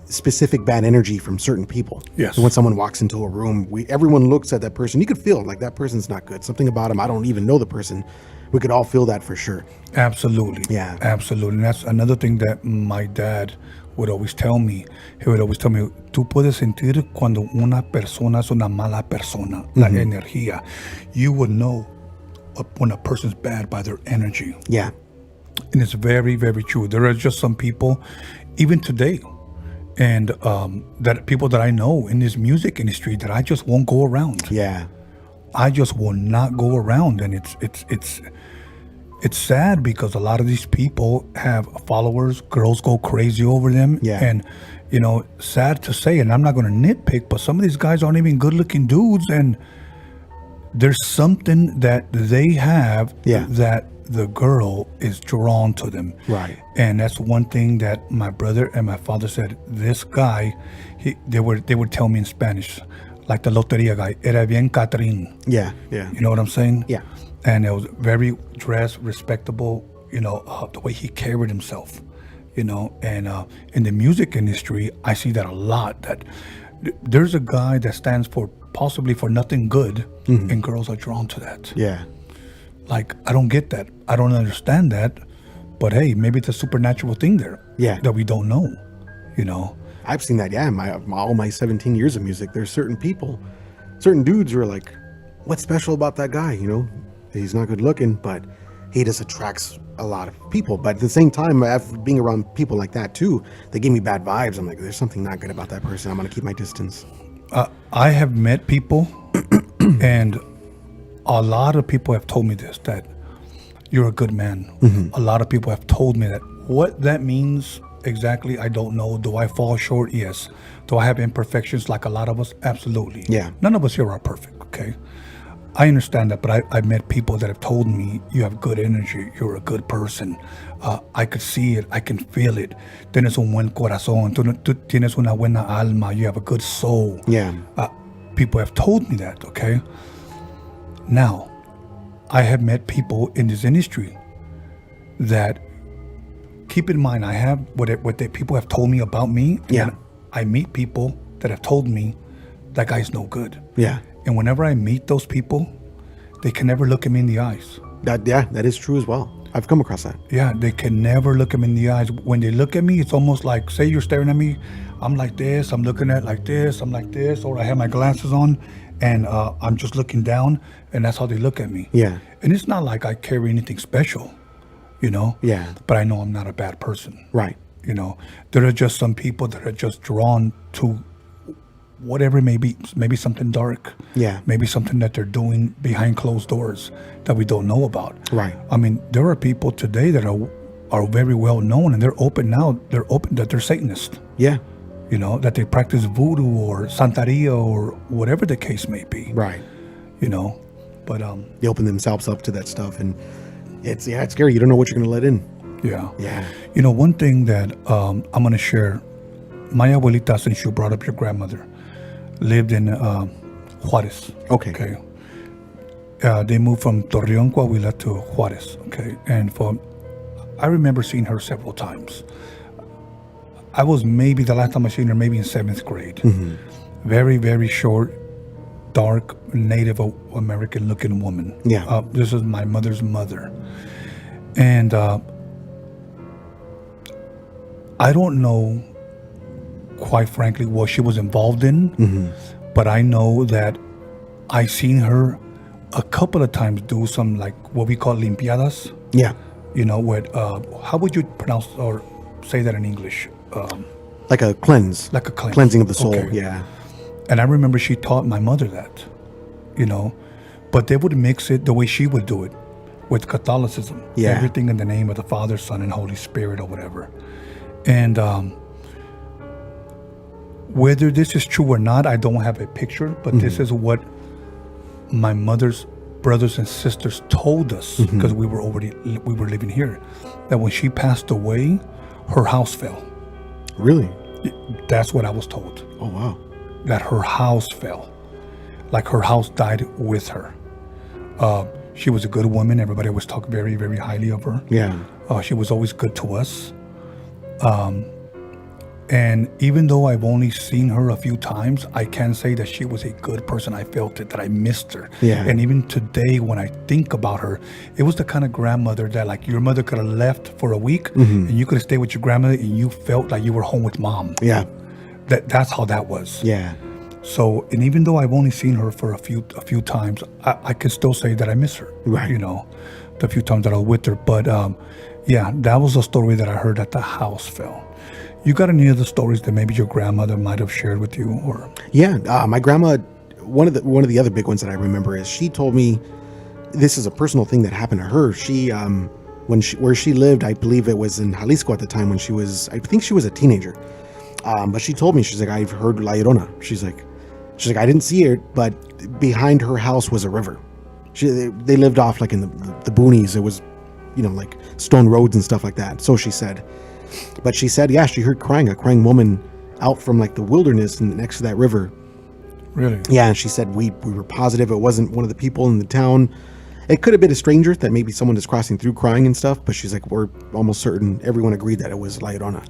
specific bad energy from certain people. Yes. So when someone walks into a room, everyone looks at that person. You could feel like that person's not good. Something about him, I don't even know the person. We could all feel that for sure. Absolutely. Yeah. Absolutely. And that's another thing that my dad would always tell me. He would always tell me, tú puedes sentir cuando una persona es una mala persona, la energía. You would know when a person's bad by their energy. Yeah. And it's very, very true. There are just some people, even today, and that people that I know in this music industry that I just won't go around. Yeah. I just will not go around, and it's sad because a lot of these people have followers. Girls go crazy over them. Yeah. And sad to say, and I'm not going to nitpick, but some of these guys aren't even good-looking dudes, and there's something that they have that the girl is drawn to them. Right. And that's one thing that my brother and my father said. This guy, they would tell me in Spanish, like the loteria guy, era bien Catrín. Yeah. Yeah. You know what I'm saying? Yeah. And it was very dressed, respectable, the way he carried himself, and in the music industry, I see that a lot, that there's a guy that stands for possibly for nothing good, and girls are drawn to that. Yeah. Like, I don't get that. I don't understand that. But hey, maybe it's a supernatural thing there. Yeah. That we don't know, I've seen that, yeah. All my 17 years of music, there's certain people, certain dudes who are like, what's special about that guy, He's not good looking, but he just attracts a lot of people. But at the same time, after being around people like that too, they give me bad vibes. I'm like, there's something not good about that person. I'm gonna keep my distance. I have met people, and a lot of people have told me this, that you're a good man. A lot of people have told me that. What that means exactly, I don't know. Do I fall short? Yes. Do I have imperfections like a lot of us? Absolutely. Yeah. None of us here are perfect, okay? I understand that, but I've met people that have told me, you have good energy, you're a good person. I could see it, I can feel it. Tienes un buen corazón, tú tienes una buena alma, you have a good soul. Yeah. People have told me that, okay? Now, I have met people in this industry that, keep in mind, I have what people have told me about me. Yeah. And I meet people that have told me that guy's no good. Yeah. And whenever I meet those people, they can never look at me in the eyes. That is true as well. I've come across that. Yeah, they can never look at me in the eyes. When they look at me, it's almost like, say you're staring at me, I'm like this, I'm looking at like this, I'm like this, or I have my glasses on, and I'm just looking down, and that's how they look at me. Yeah. And it's not like I carry anything special, you know? Yeah. But I know I'm not a bad person. Right. You know, there are just some people that are just drawn to whatever it may be, maybe something dark. Yeah. Maybe something that they're doing behind closed doors that we don't know about. Right. I mean, there are people today that are very well known, and they're open now. They're open that they're Satanists. Yeah. You know, that they practice voodoo or Santeria or whatever the case may be. Right. You know, but they open themselves up to that stuff, and it's scary. You don't know what you're going to let in. Yeah. Yeah. You know, one thing that I'm going to share, my abuelita, since you brought up your grandmother, lived in Juarez. Okay. They moved from Torreon, Coahuila to Juarez. Okay. And I remember seeing her several times. I was maybe the last time I seen her, maybe in 7th grade. Mm-hmm. Very, very short, dark, Native American looking woman. Yeah. This is my mother's mother. And I don't know, quite frankly, what she was involved in, but I know that I seen her a couple of times do some, like what we call limpiadas. Yeah. You know, what? How would you pronounce or say that in English? Like a cleanse. Like a cleanse. Cleansing of the soul. Okay. Yeah. And I remember she taught my mother that, you know, but they would mix it the way she would do it with Catholicism. Yeah. Everything in the name of the Father, Son, and Holy Spirit or whatever. And whether this is true or not, I don't have a picture, but this is what my mother's brothers and sisters told us, because we were living here, that when she passed away, her house fell. Really? That's what I was told. Oh, wow. That her house fell. Like her house died with her. She was a good woman. Everybody always talked very, very highly of her. Yeah. She was always good to us. And even though I've only seen her a few times, I can say that she was a good person. I felt it, that I missed her. Yeah. And even today, when I think about her, it was the kind of grandmother that, like, your mother could have left for a week, and you could have stayed with your grandmother, and you felt like you were home with mom. Yeah. That's how that was. Yeah. So, and even though I've only seen her for a few times, I can still say that I miss her. Right. You know, the few times that I was with her. But yeah, that was a story that I heard, that the house fell. You got any other stories that maybe your grandmother might have shared with you, or? Yeah, my grandma. One of the other big ones that I remember is she told me, this is a personal thing that happened to her. She where she lived, I believe it was in Jalisco at the time, when I think she was a teenager. But she told me, she's like, I've heard La Llorona. She's like, I didn't see it, but behind her house was a river. They lived off like in the boonies. It was, you know, like stone roads and stuff like that. So she said. But she said, yeah, she heard a crying woman out from like the wilderness and next to that river. Really? Yeah, and she said we were positive it wasn't one of the people in the town. It could have been a stranger, that maybe someone is crossing through crying and stuff, but she's like, we're almost certain everyone agreed that it was La Llorona.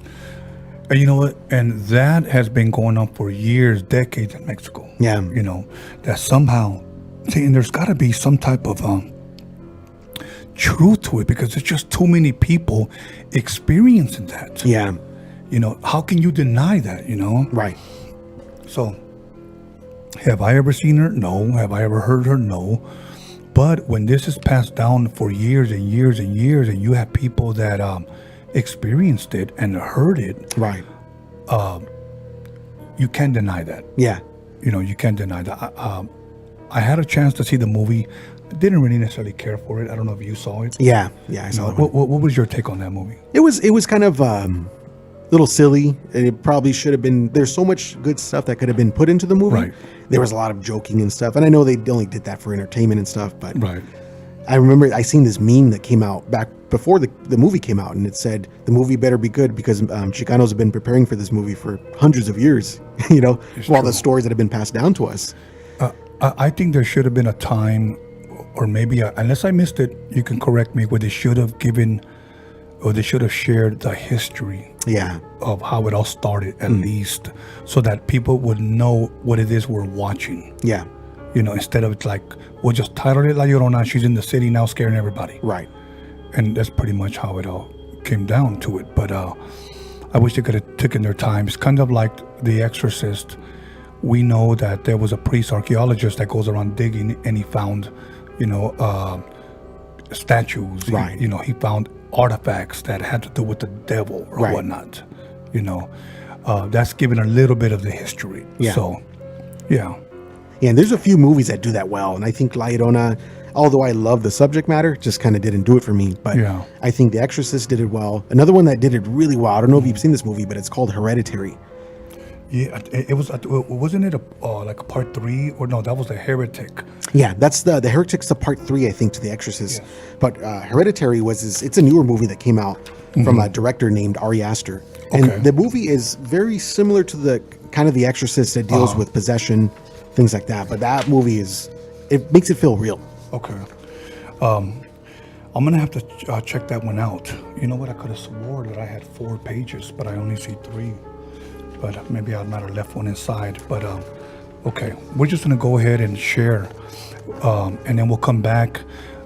And you know what? And that has been going on for years, decades in Mexico. Yeah. You know, that somehow, and there's got to be some type of truth to it, because there's just too many people experiencing that. Yeah. You know, how can you deny that, you know? Right. So, have I ever seen her? No. Have I ever heard her? No. But when this is passed down for years and years and years, and you have people that experienced it and heard it, Right. you can't deny that. Yeah. You can't deny that. I had a chance to see the movie. I didn't really necessarily care for it. I don't know if you saw it. Yeah. I saw it. What was your take on that movie? It was kind of little silly. It probably should have been. There's so much good stuff that could have been put into the movie. Right. There was a lot of joking and stuff, and I know they only did that for entertainment and stuff. But Right. I remember I seen this meme that came out back before the movie came out, and it said the movie better be good because Chicanos have been preparing for this movie for hundreds of years. For all the stories that have been passed down to us. I think there should have been a time, or maybe unless I missed it, you can correct me, where they should have given, or they should have shared the history. Yeah. Of how it all started, at least, so that people would know what it is we're watching. Yeah. Instead of like, we'll just title it La Llorona, she's in the city now scaring everybody. Right. And that's pretty much how it all came down to it. But I wish they could have taken their time. It's kind of like The Exorcist. We know that there was a priest archaeologist that goes around digging, and he found, statues. Right. He found artifacts that had to do with the devil or whatnot. That's given a little bit of the history. Yeah. So, yeah. Yeah, and there's a few movies that do that well, and I think La Llorona, although I love the subject matter, just kind of didn't do it for me. But Yeah. I think The Exorcist did it well. Another one that did it really well, I don't know if you've seen this movie, but it's called Hereditary. Yeah, it was. Wasn't it like a part 3, or no? That was The Heretic. Yeah, that's the Heretic's the part 3, I think, to The Exorcist. Yeah. But Hereditary it's a newer movie that came out from a director named Ari Aster. And the movie is very similar to the kind of The Exorcist that deals with possession, things like that. But that movie it makes it feel real. Okay. I'm gonna have to check that one out. You know what? I could have swore that I had 4 pages, but I only see 3. But maybe I might have left one inside. But okay, we're just gonna go ahead and share, and then we'll come back.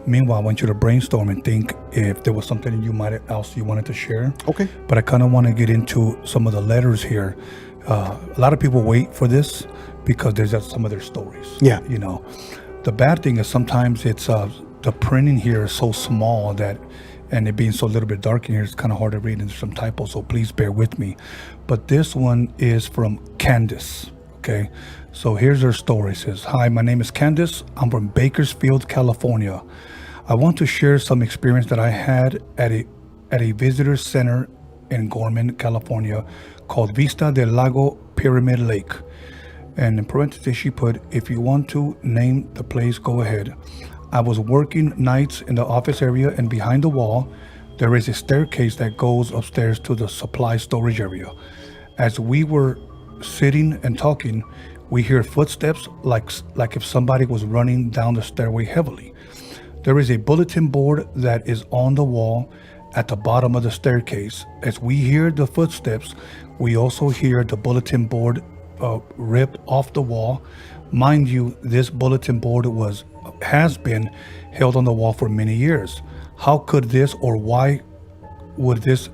Meanwhile, I want you to brainstorm and think if there was something else you wanted to share. Okay. But I kind of want to get into some of the letters here. A lot of people wait for this because there's just some of their stories. Yeah. The bad thing is sometimes it's the printing here is so small and it being so a little bit dark in here, it's kind of hard to read, and there's some typos, so please bear with me. But this one is from Candace, okay? So here's her story. It says, "Hi, my name is Candace. I'm from Bakersfield, California. I want to share some experience that I had at a visitor center in Gorman, California, called Vista del Lago Pyramid Lake." And in parentheses, she put, "If you want to name the place, go ahead. I was working nights in the office area, and behind the wall, there is a staircase that goes upstairs to the supply storage area. As we were sitting and talking, we hear footsteps like if somebody was running down the stairway heavily. There is a bulletin board that is on the wall at the bottom of the staircase. As we hear the footsteps, we also hear the bulletin board rip off the wall. Mind you, this bulletin board has been held on the wall for many years. How could this, or why would this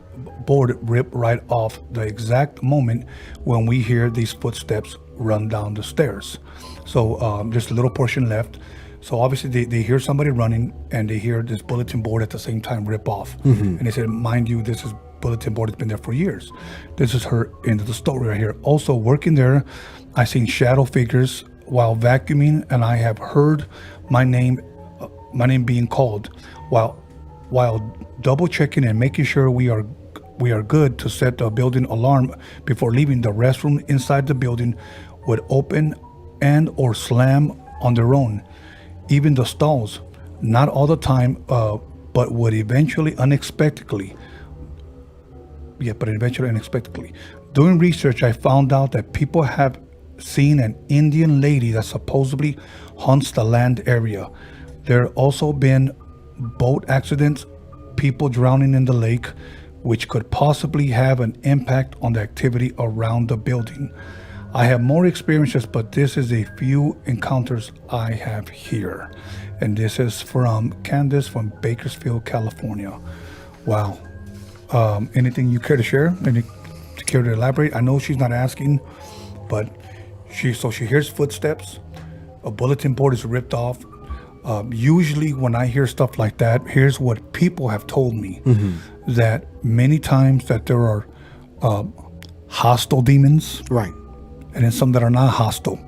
board rip right off the exact moment when we hear these footsteps run down the stairs?" So there's a little portion left. So obviously they hear somebody running, and they hear this bulletin board at the same time rip off. And they said, mind you, bulletin board has been there for years. This is her end of the story right here. "Also, working there, I seen shadow figures while vacuuming, and I have heard my name being called while double checking and making sure we are good to set the building alarm before leaving. The restroom inside the building would open and or slam on their own. Even the stalls, not all the time, but would eventually unexpectedly. Doing research, I found out that people have seen an Indian lady that supposedly haunts the land area. There also been boat accidents, people drowning in the lake, which could possibly have an impact on the activity around the building. I have more experiences, but this is a few encounters I have here." And this is from Candace from Bakersfield, California. Wow. Anything you care to share? Care to elaborate? I know she's not asking, but she hears footsteps. A bulletin board is ripped off. Usually when I hear stuff like that, here's what people have told me, that many times that there are hostile demons, Right. and then some that are not hostile.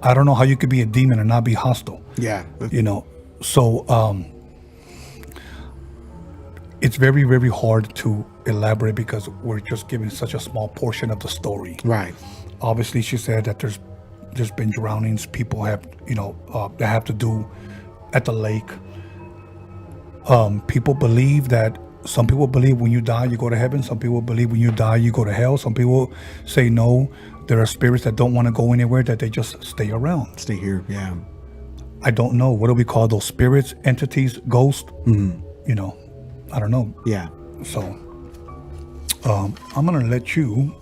I don't know how you could be a demon and not be hostile. Yeah. So it's very, very hard to elaborate because we're just giving such a small portion of the story. Right. Obviously, she said that there's been drownings. People have, that have to do at the lake. People believe that. Some people believe when you die, you go to heaven. Some people believe when you die, you go to hell. Some people say no. There are spirits that don't want to go anywhere, that they just stay around. Stay here. Yeah. I don't know. What do we call those spirits, entities, ghosts? I don't know. Yeah. So I'm going to let you,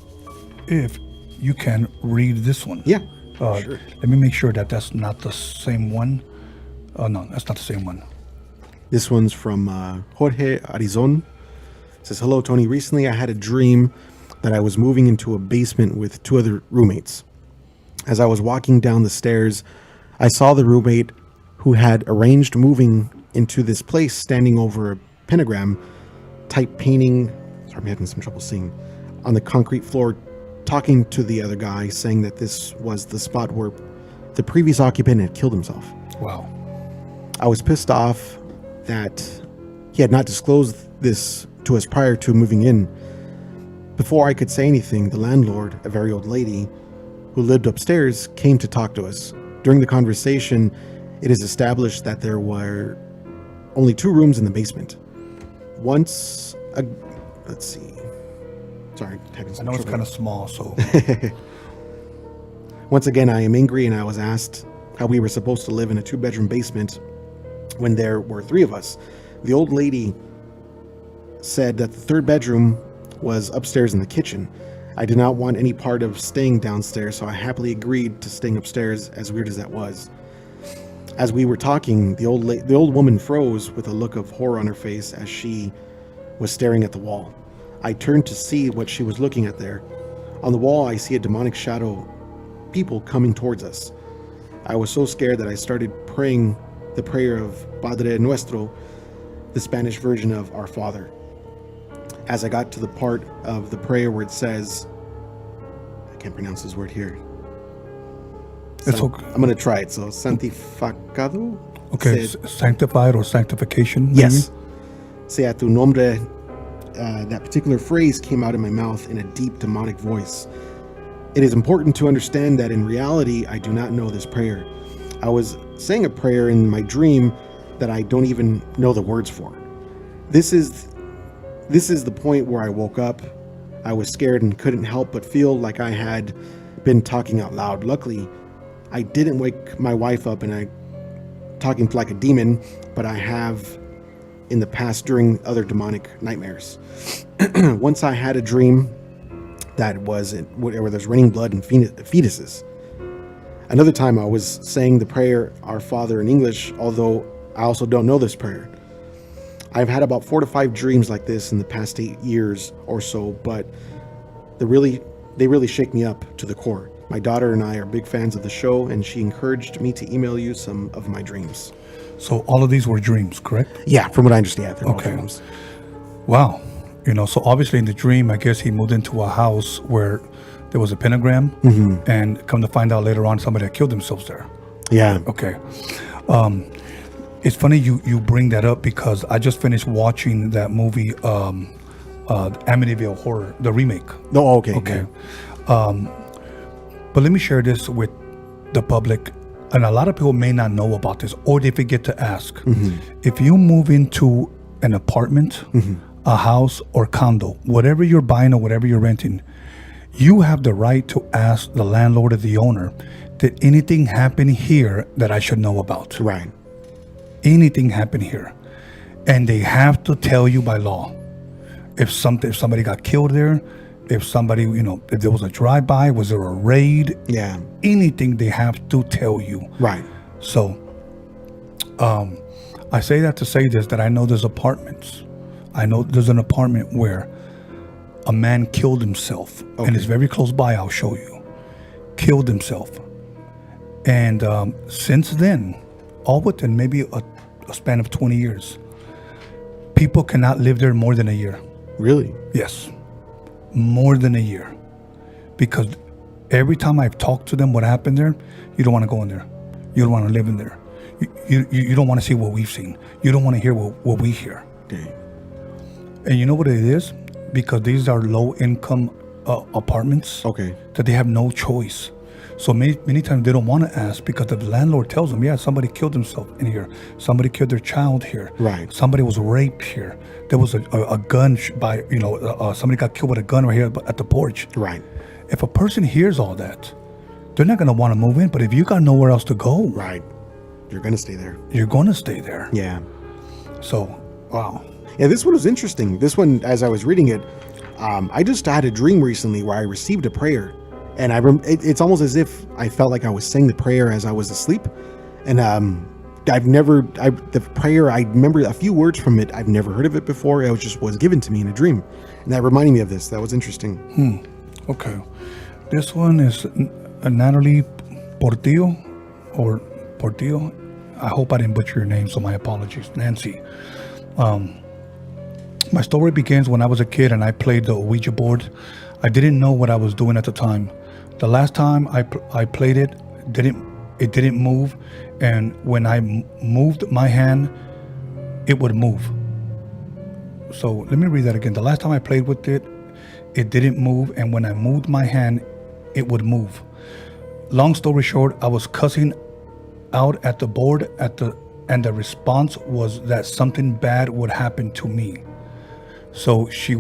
if you can, read this one. Yeah. Sure. Let me make sure that that's not the same one. No, that's not the same one. This one's from Jorge Arizon. It says, hello, Tony. Recently, I had a dream that I was moving into a basement with 2 other roommates. As I was walking down the stairs, I saw the roommate who had arranged moving into this place standing over a pentagram type painting. Sorry, I'm having some trouble seeing. On the concrete floor, talking to the other guy, saying that this was the spot where the previous occupant had killed himself. Wow. I was pissed off that he had not disclosed this to us prior to moving in. Before I could say anything, the landlord, a very old lady who lived upstairs, came to talk to us. During the conversation, it is established that there were only 2 rooms in the basement. Let's see. Sorry, I know it's kind of small, so. Once again, I am angry, and I was asked how we were supposed to live in a 2-bedroom basement when there were 3 of us. The old lady said that the 3rd bedroom was upstairs in the kitchen. I did not want any part of staying downstairs, so I happily agreed to staying upstairs, as weird as that was. As we were talking, the old woman froze with a look of horror on her face as she was staring at the wall. I turned to see what she was looking at there. On the wall, I see a demonic shadow, people coming towards us. I was so scared that I started praying the prayer of Padre Nuestro, the Spanish version of Our Father. As I got to the part of the prayer where it says, I can't pronounce this word here. It's okay. I'm going to try it. So, santificado. Okay, sanctified or sanctification, maybe? Yes. Sea tu nombre. That particular phrase came out of my mouth in a deep demonic voice. It is important to understand that in reality, I do not know this prayer. I was saying a prayer in my dream that I don't even know the words for. This is the point where I woke up. I was scared and couldn't help but feel like I had been talking out loud. Luckily, I didn't wake my wife up and I talking like a demon, but I have in the past during other demonic nightmares. Once I had a dream that was where there's raining blood and fetuses. Another time I was saying the prayer, Our Father, in English, although I also don't know this prayer. I've had about 4 to 5 dreams like this in the past 8 years or so, but they really shake me up to the core. My daughter and I are big fans of the show, and she encouraged me to email you some of my dreams. So all of these were dreams, correct? Yeah, from what I understand, they're all Okay. dreams. Wow. So obviously in the dream, I guess he moved into a house where there was a pentagram, and come to find out later on, somebody had killed themselves there. Yeah. Okay. It's funny you bring that up because I just finished watching that movie, Amityville Horror, the remake. Oh, okay. Okay. Yeah. But let me share this with the public, and a lot of people may not know about this, or they forget to ask. If you move into an apartment, a house, or condo, whatever you're buying or whatever you're renting, you have the right to ask the landlord or the owner, did anything happen here that I should know about? Right. Anything happen here? And they have to tell you by law. If somebody got killed there, if somebody, if there was a drive-by, was there a raid? Yeah. Anything they have to tell you. Right. So, I say that to say this, that I know there's apartments. I know there's an apartment where a man killed himself, and it's very close by. I'll show you. Killed himself. And since then, all within maybe a span of 20 years. People cannot live there more than a year. Really? Yes, more than a year. Because every time I've talked to them what happened there, you don't want to go in there. You don't want to live in there. You don't want to see what we've seen. You don't want to hear what we hear. Okay. And you know what it is? Because these are low-income apartments. Okay. That they have no choice. So many times they don't want to ask because the landlord tells them, yeah, somebody killed himself in here. Somebody killed their child here. Right. Somebody was raped here. There was a gun by, somebody got killed with a gun right here at the porch. Right. If a person hears all that, they're not going to want to move in. But if you got nowhere else to go, Right. You're going to stay there. you're going to stay there. Yeah. So, wow. Yeah, this one was interesting. This one, as I was reading it, I just had a dream recently where I received a prayer. And it's almost as if I felt like I was saying the prayer as I was asleep. And the prayer, I remember a few words from it. I've never heard of it before. It was given to me in a dream. And that reminded me of this. That was interesting. Okay. This one is Natalie Portillo or Portillo. I hope I didn't butcher your name, so my apologies. Nancy. My story begins when I was a kid and I played the Ouija board. I didn't know what I was doing at the time. The last time I played it didn't move, and when I moved my hand, it would move. So let me read that again. The last time I played with it didn't move, and when I moved my hand, it would move. Long story short, I was cussing out at the board and the response was that something bad would happen to me. So she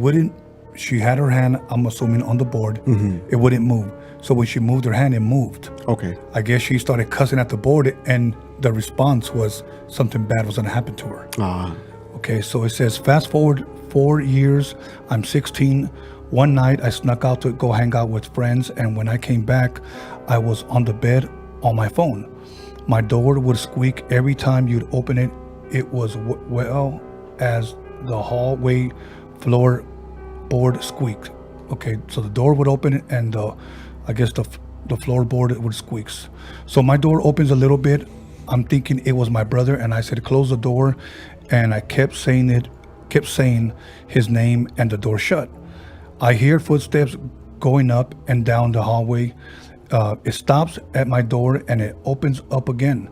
had her hand, I'm assuming, on the board. It wouldn't move. So when she moved her hand, it moved. Okay. I guess she started cussing at the board, and the response was something bad was going to happen to her. Okay, so it says, fast forward 4 years, I'm 16. One night, I snuck out to go hang out with friends, and when I came back, I was on the bed on my phone. My door would squeak every time you'd open it. It was well as the hallway floorboard squeaked. Okay, so the door would open and I guess the floorboard would squeak. So my door opens a little bit. I'm thinking it was my brother, and I said, close the door, and I kept saying his name, and the door shut. I hear footsteps going up and down the hallway. It stops at my door and it opens up again.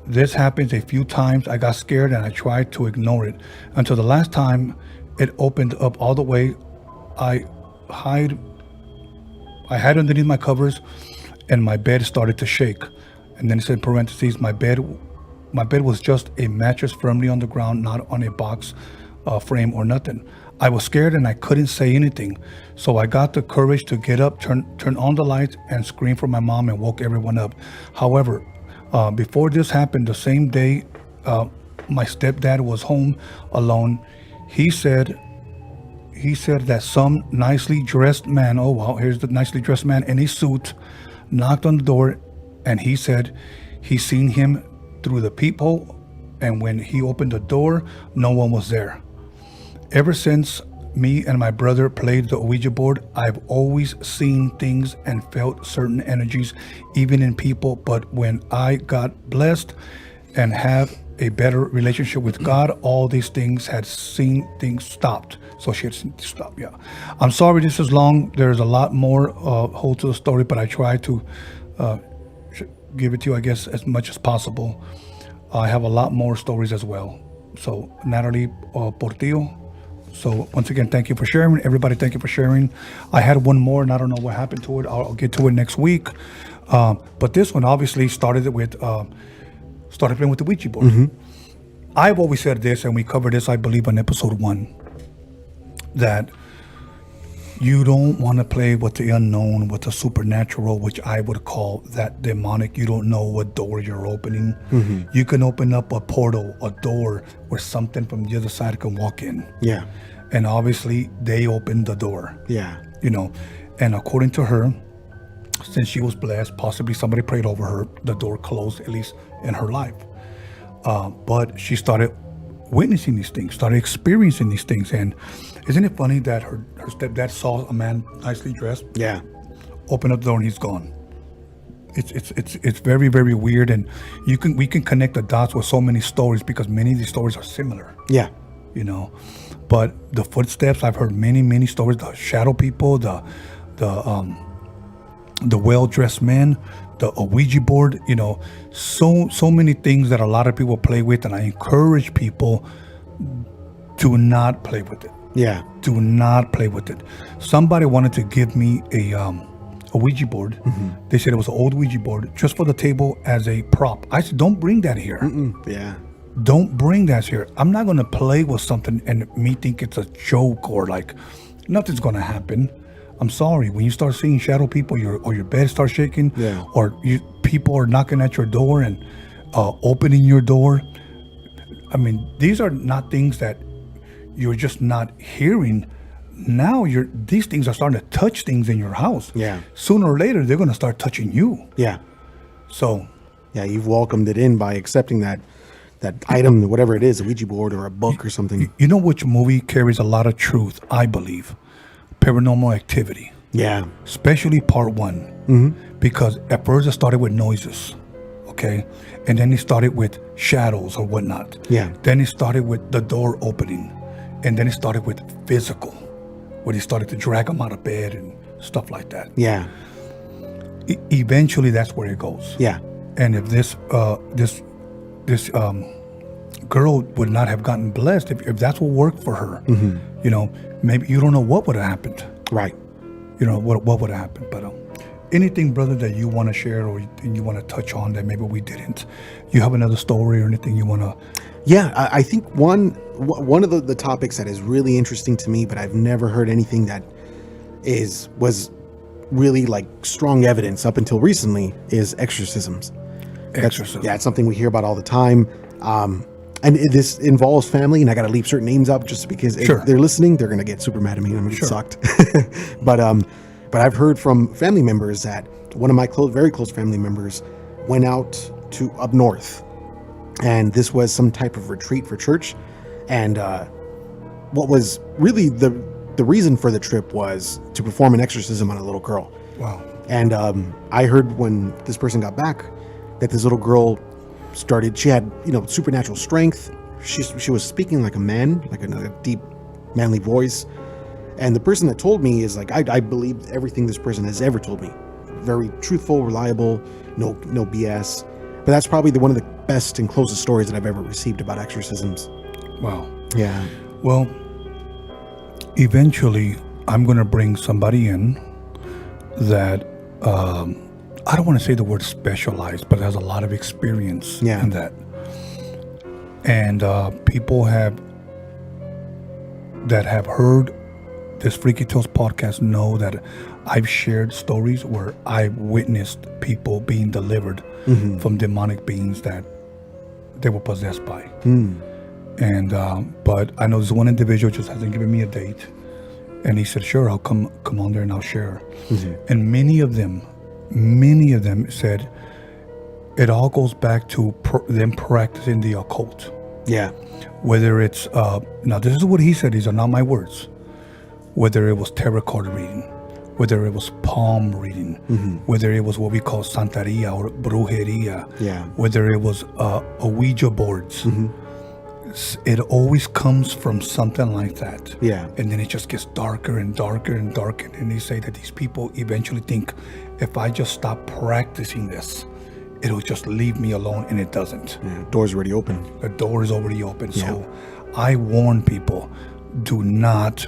This happens a few times. I got scared and I tried to ignore it until the last time it opened up all the way. I hid underneath my covers and my bed started to shake. And then it said in parentheses, my bed was just a mattress firmly on the ground, not on a box frame or nothing. I was scared and I couldn't say anything. So I got the courage to get up, turn on the lights and scream for my mom and woke everyone up. However, before this happened, the same day my stepdad was home alone, he said that some nicely dressed man, oh wow, here's the nicely dressed man in a suit, knocked on the door, and he said he seen him through the peephole, and when he opened the door, no one was there. Ever since me and my brother played the Ouija board, I've always seen things and felt certain energies, even in people. But when I got blessed and have a better relationship with God, all these things stopped. So she had seen things stop. Yeah. I'm sorry this is long. There's a lot more hold to the story, but I try to give it to you, I guess, as much as possible. I have a lot more stories as well. So Natalie Portillo. So once again, thank you for sharing. Everybody, thank you for sharing. I had one more, and I don't know what happened to it. I'll get to it next week. But this one obviously started playing with the Ouija board. I've always said this, and we covered this, I believe, on episode 1, that you don't want to play with the unknown, with the supernatural, which I would call that demonic. You don't know what door you're opening. You can open up a portal, a door, where something from the other side can walk in. Yeah. And obviously, they opened the door. Yeah. And according to her, since she was blessed, possibly somebody prayed over her, the door closed, at least in her life. But she started witnessing these things, started experiencing these things. And isn't it funny that her stepdad saw a man nicely dressed, Yeah. open up the door, and he's gone. It's very, very weird, and we can connect the dots with so many stories because many of these stories are similar. Yeah. You know, but the footsteps, I've heard many stories. The shadow people, the well-dressed men, the Ouija board. You know, so many things that a lot of people play with, and I encourage people, do not play with it. Yeah. Do not play with it. Somebody wanted to give me a Ouija board. They said it was an old Ouija board just for the table as a prop. I said, don't bring that here. Yeah. Don't bring that here. I'm not going to play with something and me think it's a joke or like nothing's going to happen. I'm sorry. When you start seeing shadow people, your bed starts shaking, Yeah. or people are knocking at your door and opening your door. I mean, these are not things that you're just not hearing. Now these things are starting to touch things in your house. Yeah. Sooner or later, they're going to start touching you. Yeah. So, Yeah, you've welcomed it in by accepting that item, whatever it is, a Ouija board or a book or something. you know which movie carries a lot of truth, I believe? Paranormal Activity. Yeah. Especially part 1. Because at first it started with noises, okay? And then it started with shadows or whatnot. Yeah. Then it started with the door opening. And then it started with physical, where he started to drag them out of bed and stuff like that. Yeah. Eventually, that's where it goes. Yeah. And if this girl would not have gotten blessed, if that's what worked for her, you know, maybe you don't know what would have happened. Right. You know, what would have happened. But anything, brother, that you want to share or you want to touch on that maybe we didn't? You have another story or anything you want to? Yeah, I think one of the topics that is really interesting to me, but I've never heard anything that was really like strong evidence up until recently, is exorcisms. Exorcism. Yeah, it's something we hear about all the time. And this involves family, and I got to leave certain names up just because if they're listening, they're going to get super mad at me. I'm going to get sucked. But I've heard from family members that one of my very close family members went out to up north, and this was some type of retreat for church. And what was really the reason for the trip was to perform an exorcism on a little girl. Wow. And I heard when this person got back that this little girl she had, supernatural strength. She was speaking like a man, like a deep manly voice. And the person that told me is like, I believed everything this person has ever told me. Very truthful, reliable, no BS. But that's probably one of the best and closest stories that I've ever received about exorcisms. Wow. Yeah. Well, eventually I'm going to bring somebody in that, I don't want to say the word specialized, but has a lot of experience in that. And people that have heard this Freaky Tales podcast know that I've shared stories where I've witnessed people being delivered from demonic beings that they were possessed by. And but I know this one individual just hasn't given me a date, and he said, "Sure, I'll come on there and I'll share." And many of them said it all goes back to them practicing the occult. Yeah. Whether it's now, this is what he said. These are not my words. Whether it was tarot card reading, whether it was palm reading, whether it was what we call santeria or brujeria, whether it was Ouija boards, it always comes from something like that. Yeah. And then it just gets darker and darker and darker. And they say that these people eventually think, if I just stop practicing this, it'll just leave me alone, and it doesn't. Yeah, door's already open. The door is already open. Yeah. So I warn people, do not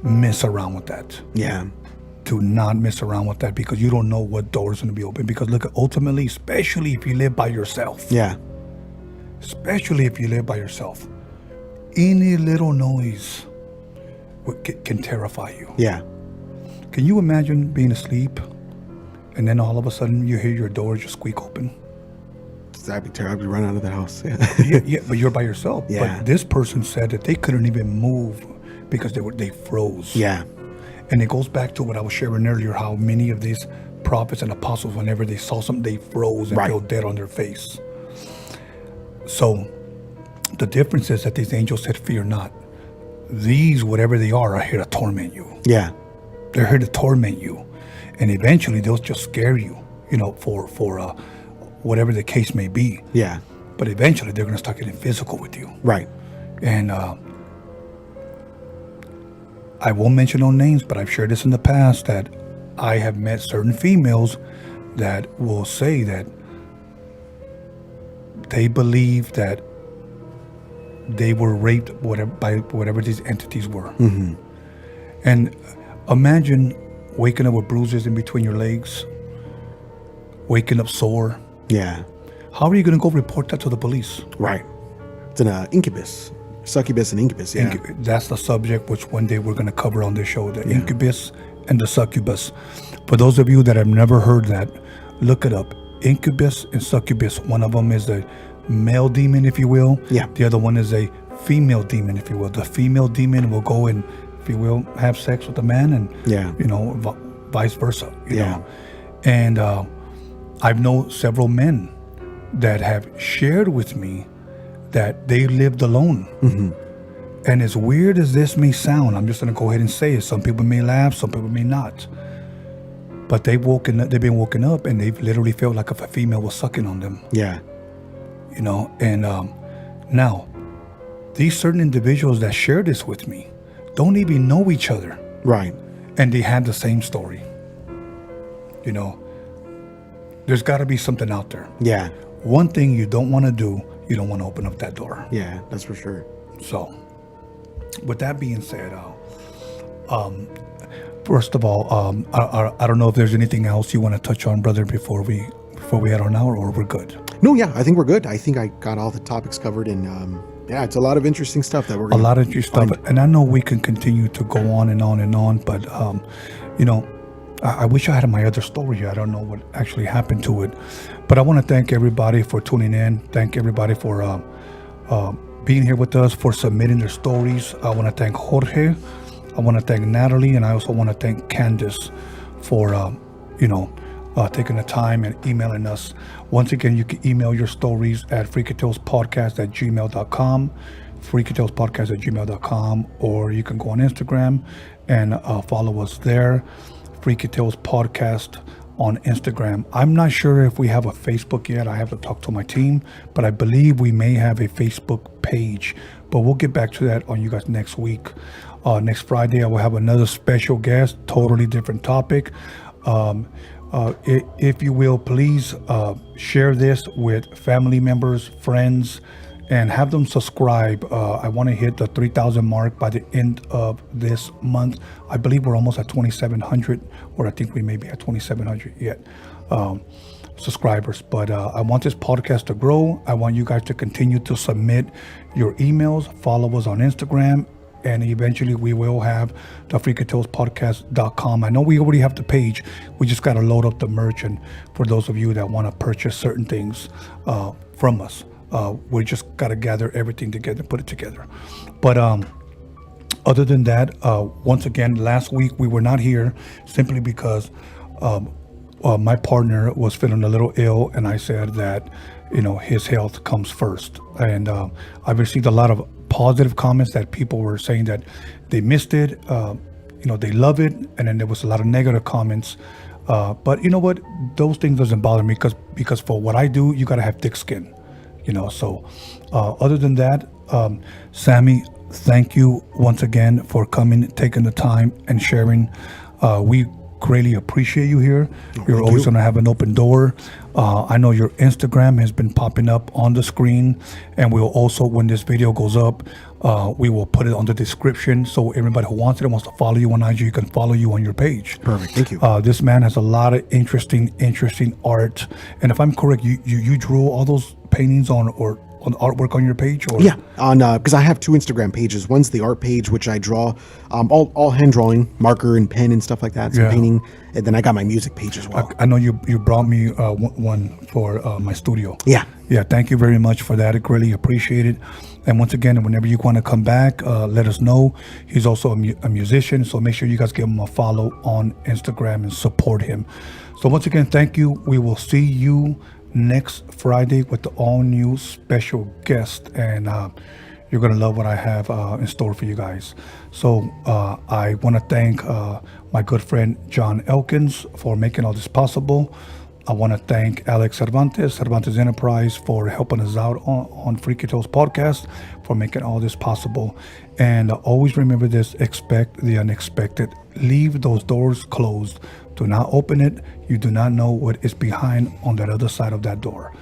mess around with that. Yeah. Do not mess around with that, because you don't know what door is going to be open. Because look, ultimately, especially if you live by yourself. Yeah. Especially if you live by yourself, any little noise can terrify you. Yeah. Can you imagine being asleep and then all of a sudden you hear your door just squeak open? That'd be terrible. I'd be running out of the house. Yeah, but you're by yourself. Yeah. But this person said that they couldn't even move because they froze. Yeah. And it goes back to what I was sharing earlier, how many of these prophets and apostles, whenever they saw something, they froze and fell dead on their face. So the difference is that these angels said, fear not. These, whatever they are here to torment you. Yeah. They're here to torment you. And eventually they'll just scare you. for whatever the case may be. Yeah. But eventually they're going to start getting physical with you. Right. And I won't mention no names, but I've shared this in the past that I have met certain females that will say that they believe that they were raped by whatever these entities were. Mm-hmm. And imagine waking up with bruises in between your legs, waking up sore. Yeah. How are you going to go report that to the police? Right. It's an incubus. Succubus and incubus, yeah. That's the subject which one day we're going to cover on this show, the incubus and the succubus. For those of you that have never heard that, look it up. Incubus and succubus. One of them is a male demon, if you will. Yeah. The other one is a female demon, if you will. The female demon will go and, if you will, have sex with the man, and vice versa. You know? And I've known several men that have shared with me that they lived alone. Mm-hmm. And as weird as this may sound, I'm just going to go ahead and say it. Some people may laugh, some people may not. But they've been woken up, and they've literally felt like if a female was sucking on them. Yeah. And now, these certain individuals that share this with me don't even know each other. Right. And they have the same story. There's got to be something out there. Yeah. One thing you don't want to do, you don't want to open up that door. Yeah, that's for sure. So, with that being said, first of all, I don't know if there's anything else you want to touch on, brother, before we head on out, or we're good. No, yeah, I think we're good. I think I got all the topics covered, and it's a lot of interesting stuff that we're going to. A lot of interesting stuff, and I know we can continue to go on and on and on, but I wish I had my other story. I don't know what actually happened to it, but I want to thank everybody for tuning in. Thank everybody for being here with us, for submitting their stories. I want to thank Jorge. I want to thank Natalie, and I also want to thank Candace for taking the time and emailing us. Once again, you can email your stories at freakytalespodcast@gmail.com, freakytalespodcast@gmail.com, or you can go on Instagram and follow us there. Freaky Tales Podcast on Instagram. I'm not sure if we have a Facebook yet. I have to talk to my team, but I believe we may have a Facebook page, but we'll get back to that on you guys next week. Next Friday, I will have another special guest, totally different topic. If you will, please share this with family members, friends, and have them subscribe. I want to hit the 3,000 mark by the end of this month. I believe we're almost at 2,700, or I think we may be at 2,700 yet subscribers. But I want this podcast to grow. I want you guys to continue to submit your emails, follow us on Instagram, and eventually we will have the freakytalespodcast.com. I know we already have the page. We just got to load up the merch, and for those of you that want to purchase certain things from us, we just got to gather everything together and put it together. But other than that, once again, last week we were not here simply because my partner was feeling a little ill, and I said that his health comes first. And I've received a lot of positive comments that people were saying that they missed it, they love it, and then there was a lot of negative comments. But you know what? Those things doesn't bother me because for what I do, you got to have thick skin. So other than that, Sammy, thank you once again for coming, taking the time and sharing. We greatly appreciate you here. You're always going to have an open door. I know your Instagram has been popping up on the screen, and we'll also, when this video goes up, we will put it on the description, so everybody who wants it and wants to follow you on IG can follow you on your page. Perfect. Thank you. This man has a lot of interesting art, and if I'm correct, you drew all those paintings on artwork on your page, or on because I have two Instagram pages. One's the art page, which I draw all hand drawing, marker and pen and stuff like that, some painting, and then I got my music page as well. I know you brought me one for my studio. Yeah, thank you very much for that. I greatly appreciate it. And once again, whenever you want to come back, let us know. He's also a musician, so make sure you guys give him a follow on Instagram and support him. So once again, thank you. We will see you next Friday with the all new special guest, and you're gonna love what I have in store for you guys. So I want to thank my good friend John Elkins for making all this possible. I want to thank Alex Cervantes Enterprise, for helping us out on Freaky Tales podcast, for making all this possible. And always remember this: expect the unexpected. Leave those doors closed. Do not open it. You do not know what is behind on that other side of that door.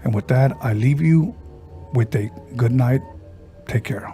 And with that, I leave you with a good night. Take care.